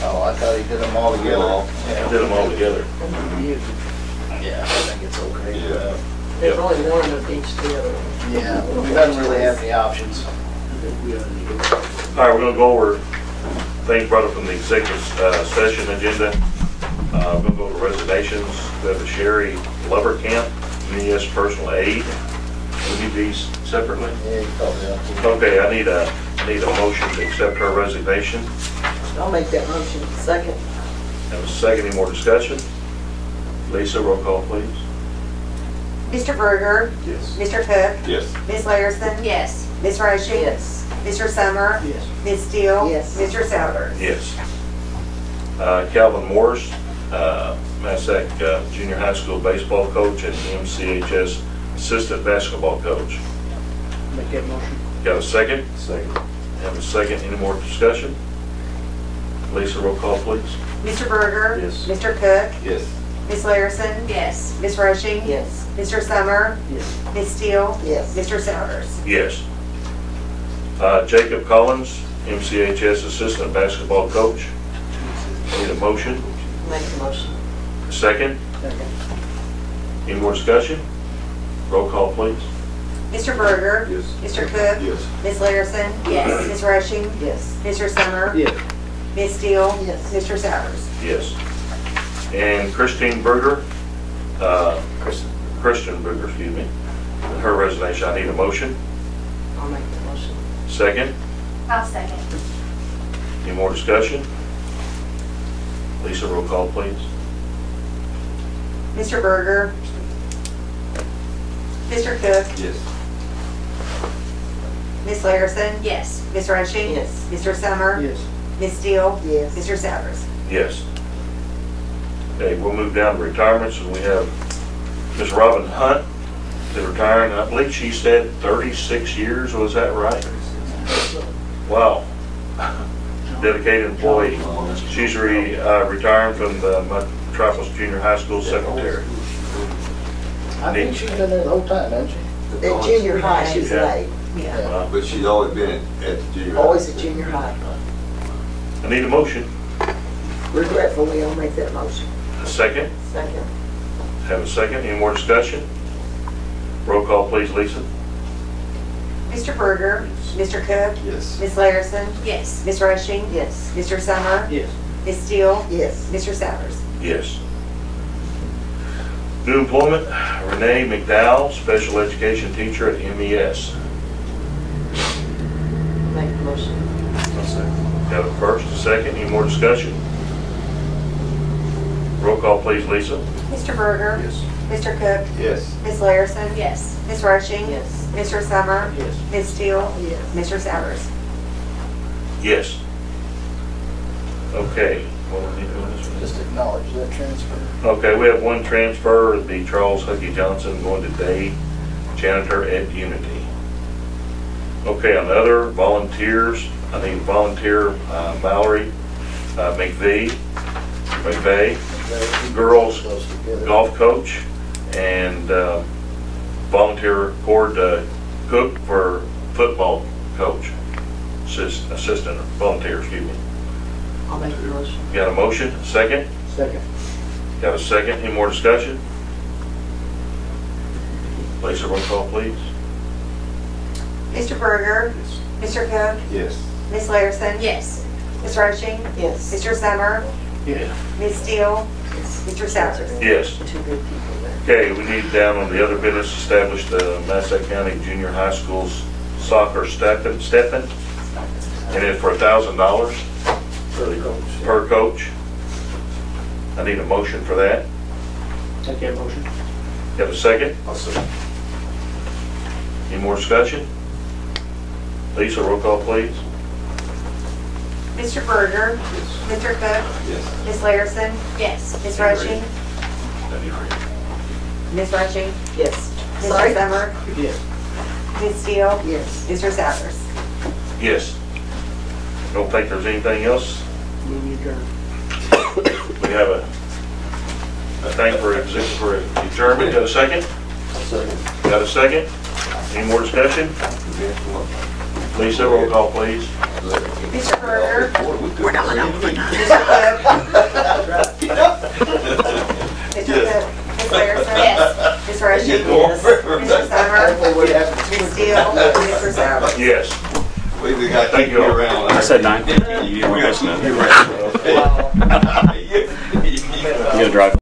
Oh, I thought he did them all together. I did them all together. Yeah, I think it's okay. Yeah. There's only one of each of the other ones. Yeah, we don't really have any options. All right, we're gonna go over things brought up from the executive session agenda. We're gonna go to resignations. We have a Sherry Lovercamp, MES personal aid. We need these separately. Yeah, you probably ought to. Okay, I need a motion to accept her resignation. I'll make that motion. Second. Have a second, any more discussion? Lisa, roll call, please. Mr. Berger, Yes. Mr. Cook, Yes. Ms. Larison, Yes. Ms. Rushing, Yes. Mr. Summer, Yes. Ms. Steele, Yes. Mr. Savers. Yes. Calvin Morris, Massac Junior High School baseball coach and MCHS assistant basketball coach. Make that motion. Got a second? Second. Have a second, any more discussion? Lisa, roll call, please. Mr. Berger, Yes. Mr. Cook, Yes. Ms. Larison, Yes. Ms. Rushing, Yes. Mr. Summer, Yes. Ms. Steele, Yes. Mr. Savers. Yes. Jacob Collins, MCHS assistant basketball coach. Need a motion? Make the motion. Second? Second. Any more discussion? Roll call, please. Mr. Berger, Yes. Mr. Cook, Yes. Ms. Larison, Yes. Ms. Rushing, Yes. Mr. Summer, Yes. Ms. Steele, Yes. Mr. Savers. Yes. And Christine Berger, Christian Berger, excuse me, her resignation, I need a motion. I'll make the motion. Second? I'll second. Any more discussion? Lisa, roll call, please. Mr. Berger, Mr. Cook, Yes. Ms. Larison, Yes. Ms. Rushing, Yes. Mr. Summer, Yes. Ms. Steele, Yes. Mr. Savers. Yes. Okay, we'll move down to retirements, and we have Ms. Robin Hunt is retiring, and I believe she said 36 years, was that right? Wow. Dedicated employee. She's retiring from the Metropolis Junior High School secretary. I think she's been there the whole time, hasn't she? At junior high, she was Yeah. late. Yeah. But she's always been at the junior high. Always at junior high. I need a motion. Regretfully, I'll make that motion. A second. Second. Have a second. Any more discussion? Roll call, please, Lisa. Mr. Berger, Mr. Cook, Yes. Ms. Larison, Yes. Ms. Rushing, Yes. Mr. Summer, Yes. Ms. Steele, Yes. Mr. Savers. Yes. New employment, Renee McDowell, special education teacher at MES. Make the motion. Got a first, a second, any more discussion? Roll call, please, Lisa. Mr. Berger, Yes. Mr. Cook, Yes. Ms. Larison, Yes. Ms. Rushing, Yes. Mr. Summer, Yes. Ms. Steele, Yes. Mr. Savers. Yes. Okay. What do we need to do on this one? Just acknowledge that transfer. Okay, we have one transfer, it'd be Charles Huggy Johnson going to day janitor at Unity. Okay, on the other volunteers, I need volunteer Mallory McVeigh, girls golf coach, and volunteer Cord Cook for football coach, assistant, volunteer, excuse me. I'll make the motion. Got a motion, second? Second. Got a second, any more discussion? Lisa, roll call, please. Mr. Berger, Mr. Cook, Yes. Ms. Larison, Yes. Ms. Rushing, Yes. Mr. Summer, Yes. Ms. Steele, Mr. Savers. Yes. Two good people there. Okay, we need down on the other business, establish the Massac County Junior High School's soccer stipend, and it's for $1,000 per coach. I need a motion for that. Take that motion. Have a second? Any more discussion? Lisa, roll call, please. Mr. Berger, Mr. Cook, Yes. Ms. Larison, Yes. Ms. Rushing, Ms. Rushing, Yes. Mr. Sorry? Summer, Yes. Ms. Steele, Yes. Mr. Savers. Yes. Don't think there's anything else. Move adjourned. We have a thing for adjournment. Got a second? Got a second? Any more discussion? Lisa, roll call, please. Mr. Berger, We're not Mr. Cook, Ms. Larison, Yes. Ms. Rushing, Yes. Mr. Summer, Ms. Steele, Mr. Savers. Yes. We got to Thank keep you you all. around. I said 9:50. You You guys know. right. You gotta drive.